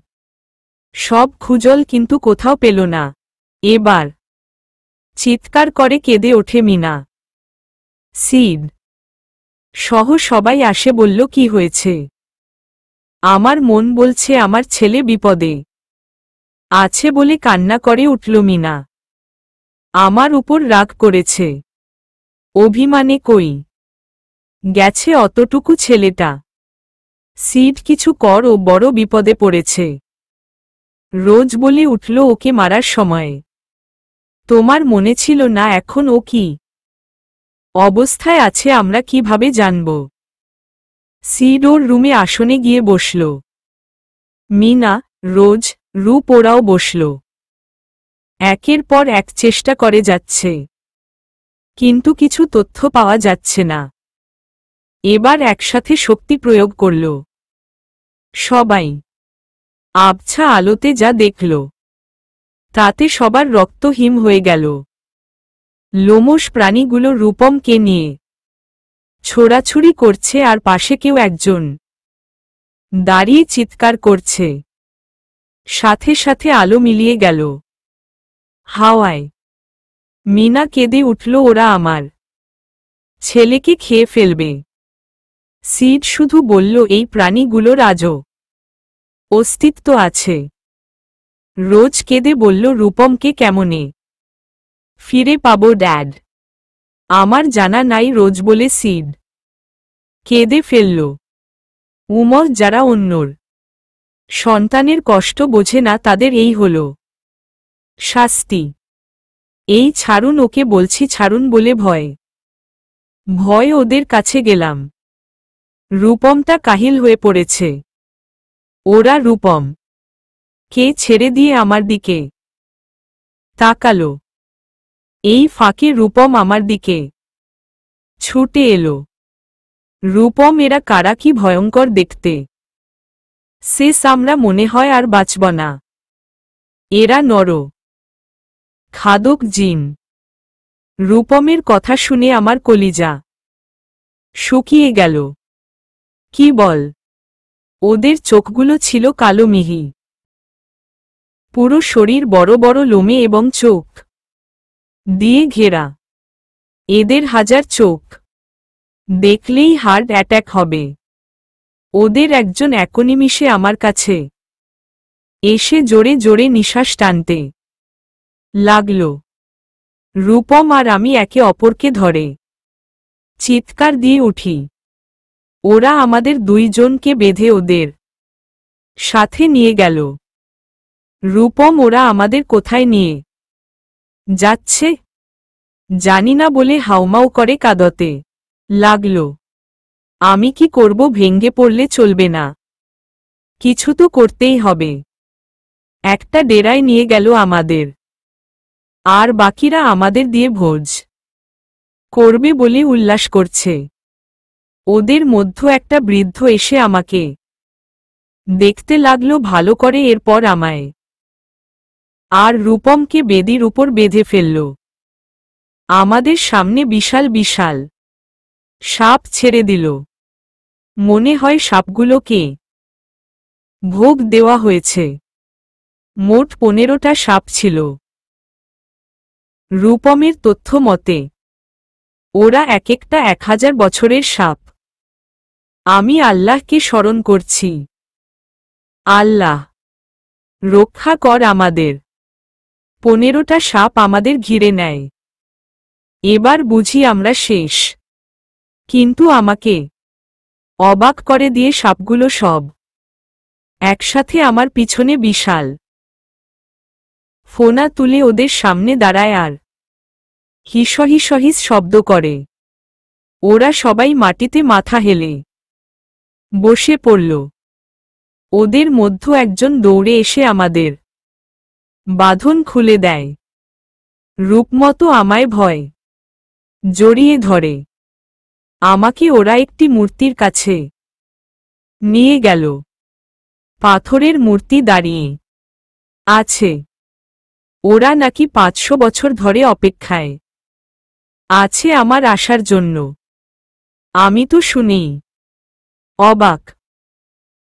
সব খুঁজল কিন্তু কোথাও পেল না। এবার চিৎকার করে কেঁদে ওঠে মিনা। সহ সবাই আসে বলল কি হয়েছে। আমার মন বলছে আমার ছেলে বিপদে আছে বলে কান্না করে উঠল মিনা। আমার উপর রাগ করেছে। অভিমানে কই গেছে অতটুকু ছেলেটা। কিছু কর, ও বড় বিপদে পড়েছে। রোজ বলে উঠল ওকে মারার সময় তোমার মনে ছিল না এখন ও কি অবস্থায় আছে আমরা কিভাবে জানব? ওর রুমে আসনে গিয়ে বসল। মিনা, রোজ, রূপ ওরাও বসল। একের পর এক চেষ্টা করে যাচ্ছে, কিন্তু কিছু তথ্য পাওয়া যাচ্ছে না। এবার একসাথে শক্তি প্রয়োগ করল সবাই। আবছা আলোতে যা দেখল তাতে সবার রক্ত হিম হয়ে গেল। লোমশ প্রাণীগুলো রূপমকে নিয়ে ছোড়াছুড়ি করছে আর পাশে কেউ একজন দাঁড়িয়ে চিৎকার করছে। সাথে সাথে আলো মিলিয়ে গেল হাওয়ায়। মিনা কেঁদে উঠল, ওরা আমার ছেলেকে খেয়ে ফেলবে। শুধু বলল এই প্রাণীগুলোর আজও অস্তিত্ব আছে। রোজ কেঁদে বলল রূপমকে কেমনে ফিরে পাবো ড্যাড? আমার জানা নাই। রোজ বলে কেঁদে ফেলল। উমর, যারা অন্যর সন্তানের কষ্ট বোঝে না তাদের এই হল শাস্তি। এই ছাড়ুন ওকে বলছি, ছাড়ুন বলে ভয় ওদের কাছে গেলাম। রূপমটা কাহিল হয়ে পড়েছে। ওরা রূপম কে ছেড়ে দিয়ে আমার দিকে তাকালো। এই ফাঁকে রূপম আমার দিকে ছুটে এলো। রূপম, এরা কারা, কি ভয়ঙ্কর দেখতে। আমরা মনে হয় আর বাঁচব না। এরা নর খাদক জিন। রূপমের কথা শুনে আমার কলিজা শুকিয়ে গেল। কি বল? ওদের চোখগুলো ছিল কালো মিহি, পুরো শরীর বড় বড় লোমে এবং চোখ দিয়ে ঘেরা। এদের হাজার চোখ দেখলেই হার্ট অ্যাটাক হবে। ওদের একজন একনিমিষে আমার কাছে এসে জোরে জোরে নিঃশ্বাস টানতে লাগল। রূপম আর আমি একে অপরকে ধরে চিৎকার দিয়ে উঠি। ওরা আমাদের দুইজনকে বেঁধে ওদের সাথে নিয়ে গেল। রূপম, ওরা আমাদের কোথায় নিয়ে যাচ্ছে জানি না বলে হাউমাউ করে কাঁদতে লাগল। আমি কি করব? ভেঙ্গে পড়লে চলবে না, কিছু তো করতেই হবে। একটা ডেরায় নিয়ে গেল আমাদের, আর বাকিরা আমাদের দিয়ে ভোজ করবে বলে উল্লাস করছে। ওদের মধ্যে একটা বৃদ্ধ এসে আমাকে দেখতে লাগলো ভালো করে, এরপর আমায় আর রূপমকে বেদির উপর বেঁধে ফেলল। আমাদের সামনে বিশাল বিশাল সাপ ছেড়ে দিল। মনে হয় সাপগুলোকে ভোগ দেওয়া হয়েছে। মোট 15টা সাপ ছিল। রূপমের তথ্য মতে ওরা এক একটা 1000 বছরের সাপ। আমি আল্লাহকে স্মরণ করছি, আল্লাহ রক্ষা কর আমাদের। 15টা সাপ আমাদের ঘিরে নেয়। এবার বুঝি আমরা শেষ। কিন্তু আমাকে অবাক করে দিয়ে সাপগুলো সব একসাথে আমার পিছনে বিশাল ফোনা তুলে ওদের সামনে দাঁড়ায় আর হিসহিসহিস শব্দ করে। ওরা সবাই মাটিতে মাথা হেলে বসে পড়ল। ওদের মধ্য একজন দৌড়ে এসে আমাদের বাঁধন খুলে দেয়। রূপমতো আমায় ভয় জড়িয়ে ধরে। আমাকে ওরা একটি মূর্তির কাছে নিয়ে গেল। পাথরের মূর্তি দাঁড়িয়ে আছে। ওরা নাকি 500 বছর ধরে অপেক্ষায় আছে আমার আসার জন্য। আমি তো শুনেই অবাক।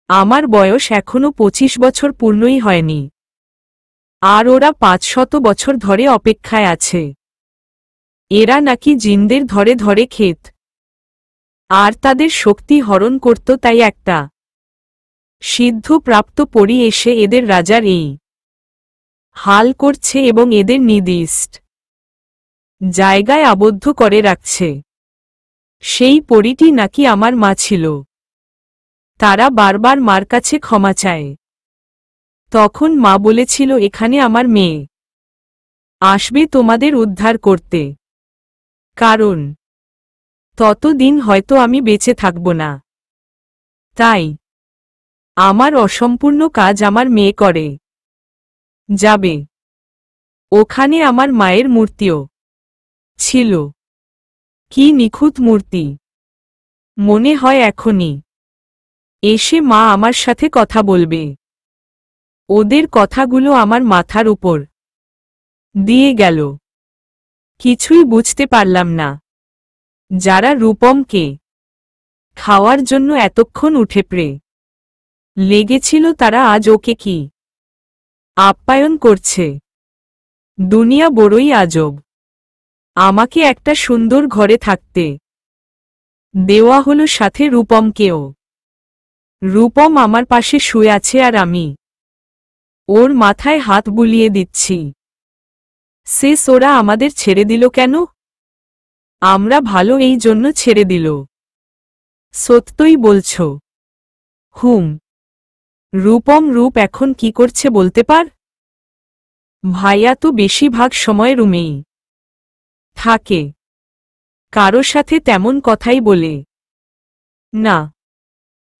আমার বয়স এখনো 25 বছর পূর্ণই হয়নি, আর ওরা 500 বছর ধরে অপেক্ষায় আছে। এরা নাকি জিনদের ধরে ধরে খেত আর তাদের শক্তি হরণ করত, তাই একটা সিদ্ধ প্রাপ্ত পরী এসে এদের রাজার এই হাল করছে এবং এদের নির্দিষ্ট জায়গায় আবদ্ধ করে রাখছে। সেই পরীটি নাকি আমার মা ছিল। তারা বারবার মার কাছে ক্ষমা চায়। তখন মা বলেছিল, এখানে আমার মেয়ে আসবে তোমাদের উদ্ধার করতে, কারণ ততদিন হয়তো আমি বেঁচে থাকব না। তাই আমার অসম্পূর্ণ কাজ আমার মেয়ে করে যাবে। ওখানে আমার মায়ের মূর্তিও ছিল। কি নিখুঁত মূর্তি! মনে হয় এখনই এসে মা আমার সাথে কথা বলবে। ওদের কথাগুলো আমার মাথার উপর দিয়ে গেল। কিছুই বুঝতে পারলাম না। যারা রূপমকে খাওয়ার জন্য এতক্ষণ উঠে পড়ে লেগেছিল, তারা আজ ওকে কি আপ্যায়ন করছে। দুনিয়া বড়ই আজব। আমাকে একটা সুন্দর ঘরে থাকতে দেওয়া হলো, সাথে রূপমকেও। রূপম আমার পাশে শুয়ে আছে আর আমি ওর মাথায় হাত বুলিয়ে দিচ্ছি। শেষ ওরা আমাদের ছেড়ে দিল কেন? আমরা ভালো এই জন্য ছেড়ে দিল। সত্যই বলছ? হুম। রূপম এখন কি করছে বলতে পার? ভাইয়া তো বেশিরভাগ সময় রুমেই থাকে, কারো সাথে তেমন কথাই বলে না।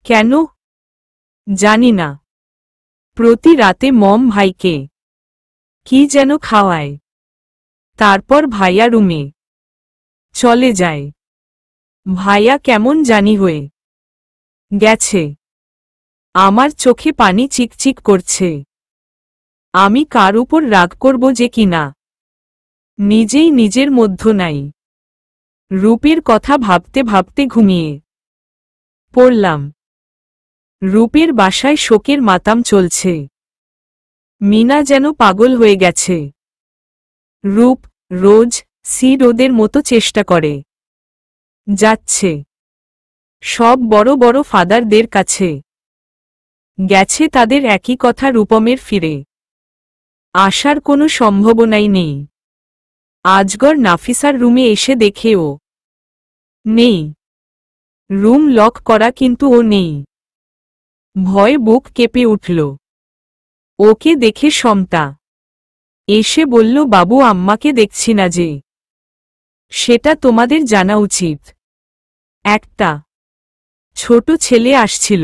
কেন জানি না। প্রতি রাতে মম ভাইকে কি যেন খাওয়ায়, তারপর ভাইয়া রুমে চলে যায়। ভাইয়া কেমন জানি হয়ে গেছে। আমার চোখে পানি চিকচিক করছে। আমি কার উপর রাগ করব যে কিনা নিজেই নিজের মধ্য নাই। রূপের কথা ভাবতে ভাবতে ঘুমিয়ে পড়লাম। রূপের বাসায় শোকের মাতাম চলছে। মিনা যেন পাগল হয়ে গেছে। রূপ রোজ রোদের মতো চেষ্টা করে যাচ্ছে সব বড় বড় ফাদারদের কাছে। গেছে তাদের একই কথা, রূপমের ফিরে আসার কোনো সম্ভাবনাই নেই। আজগর নাফিসার রুমে এসে দেখে ও নেই। রুম লক করা, কিন্তু ও নেই। ভয়ে বুক কেঁপে উঠল। ওকে দেখে সমতা এসে বলল, বাবু আম্মাকে দেখছি না যে। সেটা তোমাদের জানা উচিত। একটা ছোট ছেলে আসছিল।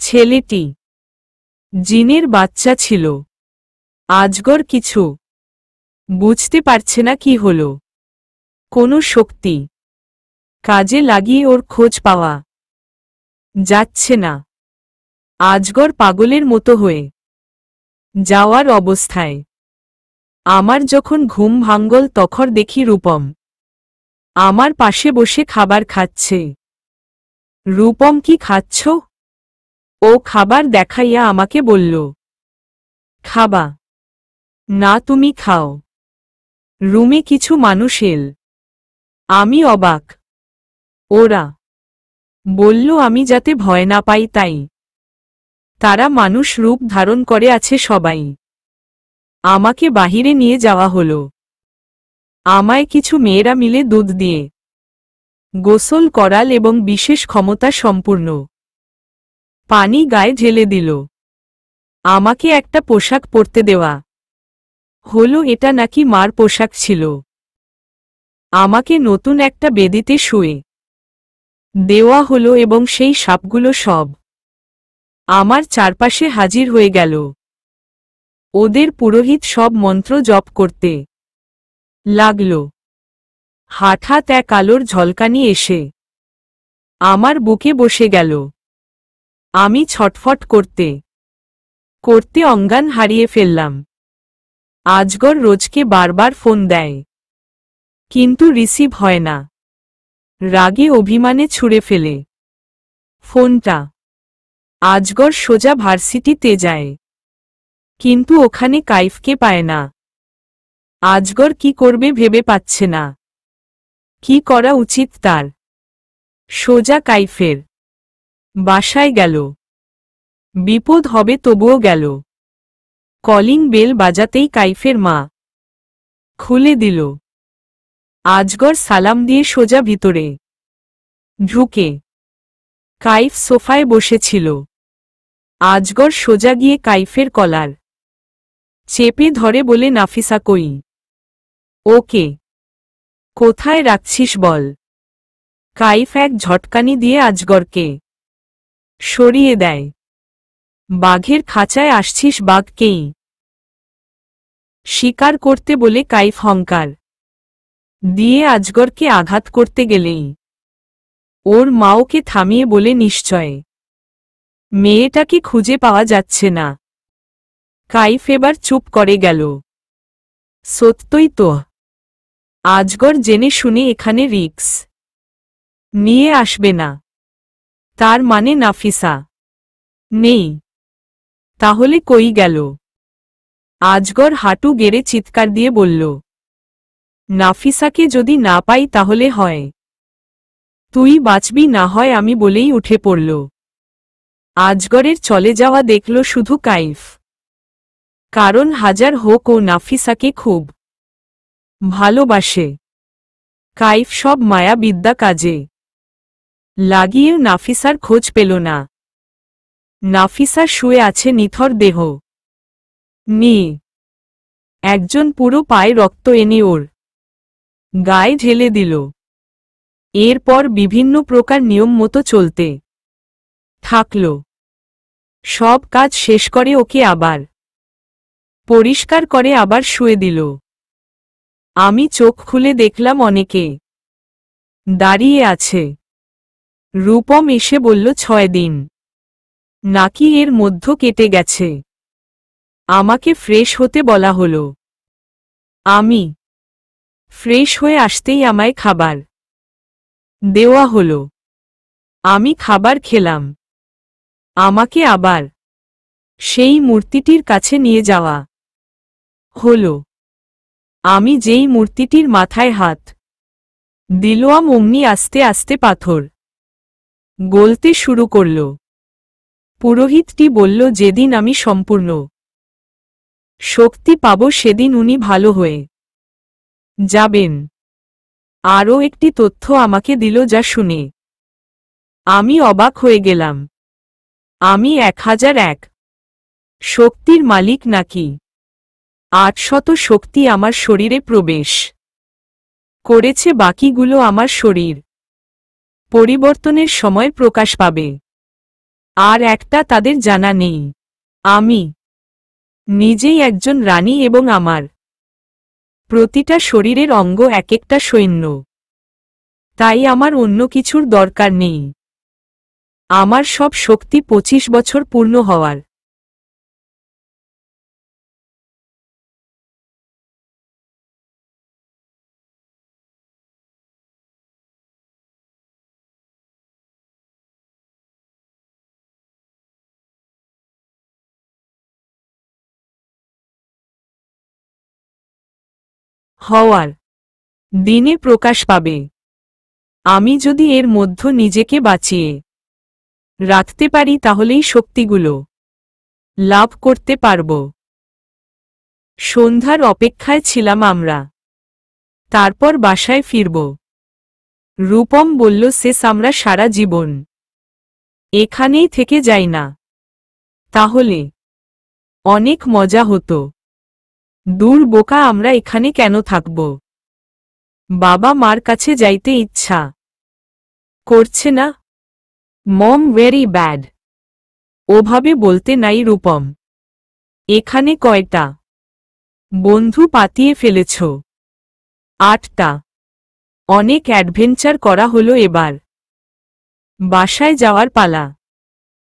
ছেলেটি জিনের বাচ্চা ছিল। আজগর কিছু বুঝতে পারছে না কি হলো। কোনো শক্তি কাজে লাগিয়ে ওর খোঁজ পাওয়া যাচ্ছে না। আজগর পাগলের মতো হয়ে যাওয়ার অবস্থায়। আমার যখন ঘুম ভাঙ্গল তখন দেখি রূপম আমার পাশে বসে খাবার খাচ্ছে। রূপম, কি খাচ্ছ? ও খাবার দেখাইয়া আমাকে বলল, খাবা না? তুমি খাও। রুমে কিছু মানুষ এল। আমি অবাক। ওরা বলল আমি যাতে ভয় না পাই তাই। তারা মানুষ রূপ ধারণ করে আছে সবাই। আমাকে বাহিরে নিয়ে যাওয়া হলো। আমায় কিছু মেয়েরা মিলে দুধ দিয়ে গোসল করাল এবং বিশেষ ক্ষমতা সম্পূর্ণ পানি গায়ে ঢেলে দিল। আমাকে একটা পোশাক পরতে দেওয়া হলো। এটা নাকি মার পোশাক ছিল। আমাকে নতুন একটা বেদিতে শুয়ে দেওয়া হলো এবং সেই সাপগুলো সব আমার চারপাশে হাজির হয়ে গেল। ওদের পুরোহিত সব মন্ত্র জপ করতে লাগল। হঠাৎ এক আলোর ঝলকানি এসে আমার বুকে বসে গেল। আমি ছটফট করতে করতে অজ্ঞান হারিয়ে ফেললাম। আজগর রোজকে বারবার ফোন দেয়, কিন্তু রিসিভ হয় না। রাগে অভিমানে ছুঁড়ে ফেলে ফোনটা। আজগর সোজা ভার্সিটিতে যায়, কিন্তু ওখানে কাইফকে পায় না। আজগর কি করবে ভেবে পাচ্ছে না। কি করা উচিত তার? সোজা কাইফের বাসায় গেল। বিপদ হবে তবুও গেল। কলিং বেল বাজাতেই কাইফের মা খুলে দিল। আজগর সালাম দিয়ে সোজা ভিতরে ঢুকে কাইফ সোফায় বসেছিল। আজগর সোজা গিয়ে কাইফের কলার চেপে ধরে বলে, নাফিসা কই? ওকে কোথায় রাখছিস বল? কাইফ এক ঝটকানি দিয়ে আজগরকে সরিয়ে দেয়। বাঘের খাঁচায় আসছিস বাঘকেই শিকার করতে বলে কাইফ হংকার দিয়ে আজগরকে আঘাত করতে গেলেই ওর মা ওকে থামিয়ে বলে, নিশ্চয় মেয়েটাকে খুঁজে পাওয়া যাচ্ছে না। কাইফ এবার চুপ করে গেল। সত্যই তো। আজগর জেনে শুনে এখানে রিক্স নিয়ে আসবে না। তার মানে নাফিসা নেই? তাহলে কই গেল? আজগর হাঁটু গেড়ে চিৎকার দিয়ে বলল, নাফিসাকে যদি না পাই তাহলে হয় তুই বাঁচবি, না হয় আমি, বলেই উঠে পড়ল। আজগরের চলে যাওয়া দেখল শুধু কাইফ। কারণ হাজার হোক ও নাফিসাকে খুব ভালোবাসে। কাইফ সব মায়া বিদ্যা কাজে লাগিয়েও নাফিসার খোঁজ পেল না। নাফিসা শুয়ে আছে নিথর দেহ নিয়ে। একজন পুরো পায়ে রক্ত এনে ওর গায়ে ঢেলে দিল। এরপর বিভিন্ন প্রকার নিয়ম মতো চলতে থাকল। সব কাজ শেষ করে ওকে আবার পরিষ্কার করে আবার শুয়ে দিল। আমি চোখ খুলে দেখলাম অনেকে দাঁড়িয়ে আছে। রূপম এসে বলল, 6 দিন নাকি এর মধ্য কেটে গেছে। আমাকে ফ্রেশ হতে বলা হলো। আমি ফ্রেশ হয়ে আসতেই আমায় খাবার দেওয়া হলো। আমি খাবার খেলাম। আমাকে আবার সেই মূর্তিটির কাছে নিয়ে যাওয়া হলো। আমি যেই মূর্তিটির মাথায় হাত দিলাম অমনি আস্তে আস্তে পাথর গলতে শুরু করল। পুরোহিতটি বলল, যেদিন আমি সম্পূর্ণ শক্তি পাব সেদিন উনি ভালো হয়ে যাবেন। আরও একটি তথ্য আমাকে দিল, যা শুনে আমি অবাক হয়ে গেলাম। আমি 1001 শক্তির মালিক নাকি 800 শক্তি আমার শরীরে প্রবেশ করেছে, বাকিগুলো আমার শরীর পরিবর্তনের সময় প্রকাশ পাবে। আর একটা তাদের জানা নেই। আমি নিজেই একজন রানী এবং আমার প্রতিটা শরীরের অঙ্গ এক একটা সৈন্য। তাই আমার অন্য কিছুর দরকার নেই। আমার সব শক্তি 25 বছর পূর্ণ হওয়ার হওয়ার দিনে প্রকাশ পাবে। আমি যদি এর মধ্যে নিজেকে বাঁচিয়ে রাখতে পারি তাহলেই শক্তিগুলো লাভ করতে পারব। সন্ধ্যার অপেক্ষায় ছিলাম আমরা। তারপর বাসায় ফিরব। রূপম বলল, শেষ আমরা সারা জীবন এখানেই থেকে যাই না? তাহলে অনেক মজা হতো। দূর বোকা, আমরা এখানে কেন থাকব? বাবা মার কাছে যাইতে ইচ্ছা করছে না। মম ভেরি ব্যাড। ওভাবে বলতে নাই রূপম। এখানে কয়টা বন্ধু পাতিয়ে ফেলেছ? 8টা। অনেক অ্যাডভেঞ্চার করা হলো এবার। বাসায় যাওয়ার পালা।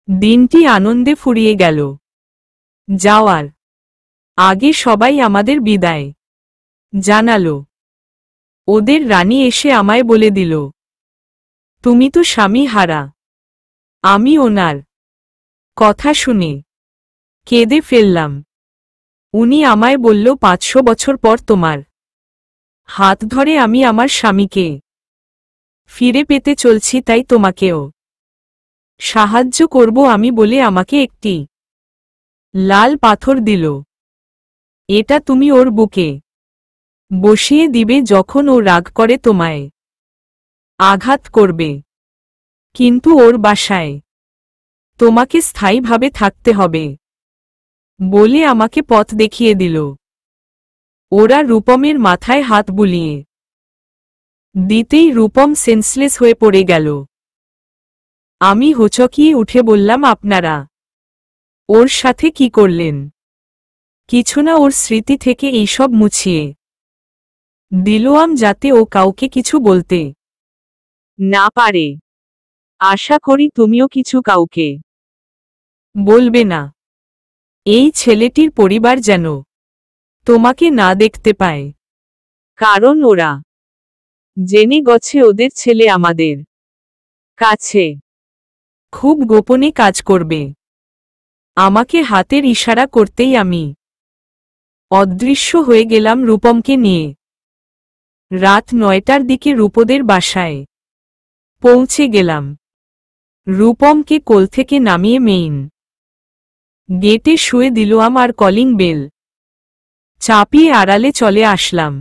দিনটি আনন্দে ফুরিয়ে গেল। যাওয়ার আগে সবাই আমাদের বিদায় জানালো। ওদের রানী এসে আমায় বলে দিল, তুমি তো স্বামী হারা। আমি ওনার কথা শুনে কেঁদে ফেললাম। উনি আমায় বলল, 500 বছর পর তোমার হাত ধরে আমি আমার স্বামীকে ফিরে পেতে চলছি, তাই তোমাকেও সাহায্য করব আমি বলে আমাকে একটি লাল পাথর দিল। এটা তুমি ওর বুকে বসিয়ে দিবে যখন ও রাগ করে তোমায় আঘাত করবে। কিন্তু ওর বাসায় তোমাকে স্থায়ীভাবে থাকতে হবে বলে আমাকে পথ দেখিয়ে দিল। ওরা রূপমের মাথায় হাত বুলিয়ে দিতেই রূপম সেন্সলেস হয়ে পড়ে গেল। আমি হোঁচকিয়ে উঠে বললাম, আপনারা ওর সাথে কি করলেন? কিছু না, ওর স্মৃতি থেকে এইসব মুছিয়ে দিলাম যাতে ও কাউকে কিছু বলতে না পারে। আশা করি তুমিও কিছু কাউকে বলবে না। এই ছেলেটির পরিবার যেন তোমাকে না দেখতে পায়, কারণ ওরা জেনে গেছে ওদের ছেলে আমাদের কাছে খুব গোপনে কাজ করবে। আমাকে হাতের ইশারা করতেই আমি অদৃশ্য হয়ে গেলাম রূপমকে নিয়ে। রাত 9টার দিকে রূপদের বাসায় পৌঁছে গেলাম। রূপমকে কোল থেকে নামিয়ে মেইন গেটে শুয়ে দিলাম আর কলিং বেল চাপিয়ে আড়ালে চলে আসলাম।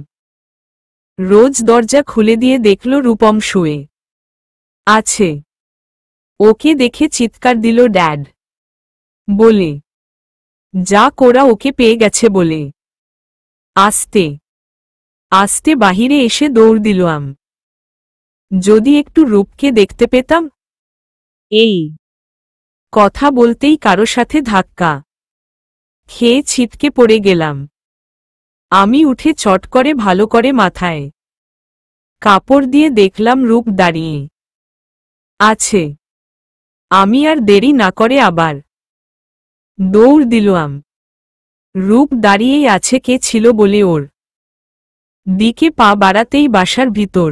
রোজ দরজা খুলে দিয়ে দেখল রূপম শুয়ে আছে। ওকে দেখে চিৎকার দিল, ড্যাড বলে। যা করা ওকে পেয়ে গেছে বলে আস্তে আস্তে বাহিরে এসে দৌড় দিলাম। যদি একটু রূপকে দেখতে পেতাম। এই কথা বলতেই কারো সাথে ধাক্কা খেয়ে ছিটকে পড়ে গেলাম। আমি উঠে চট করে ভালো করে মাথায় কাপড় দিয়ে দেখলাম রূপ দাঁড়িয়ে আছে। আমি আর দেরি না করে আবার দৌড় দিলাম। রূপ দাঁড়িয়েই আছে, কে ছিল বলে ওর দিকে পা বাড়াতেই বাসার ভিতর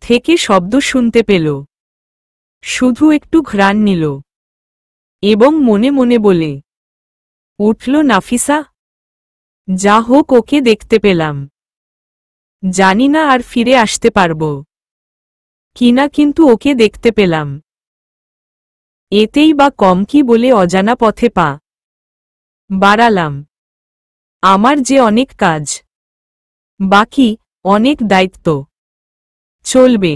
থেকে শব্দ শুনতে পেল। শুধু একটু ঘ্রাণ নিল এবং মনে মনে বলে উঠল, নাফিসা, যা হোক ওকে দেখতে পেলাম। জানি না আর ফিরে আসতে পারব কিনা, কিন্তু ওকে দেখতে পেলাম, এতেই বা কম কি বলে অজানা পথে পা বাড়ালাম। আমার যে অনেক কাজ বাকি, অনেক দায়িত্ব চলবে।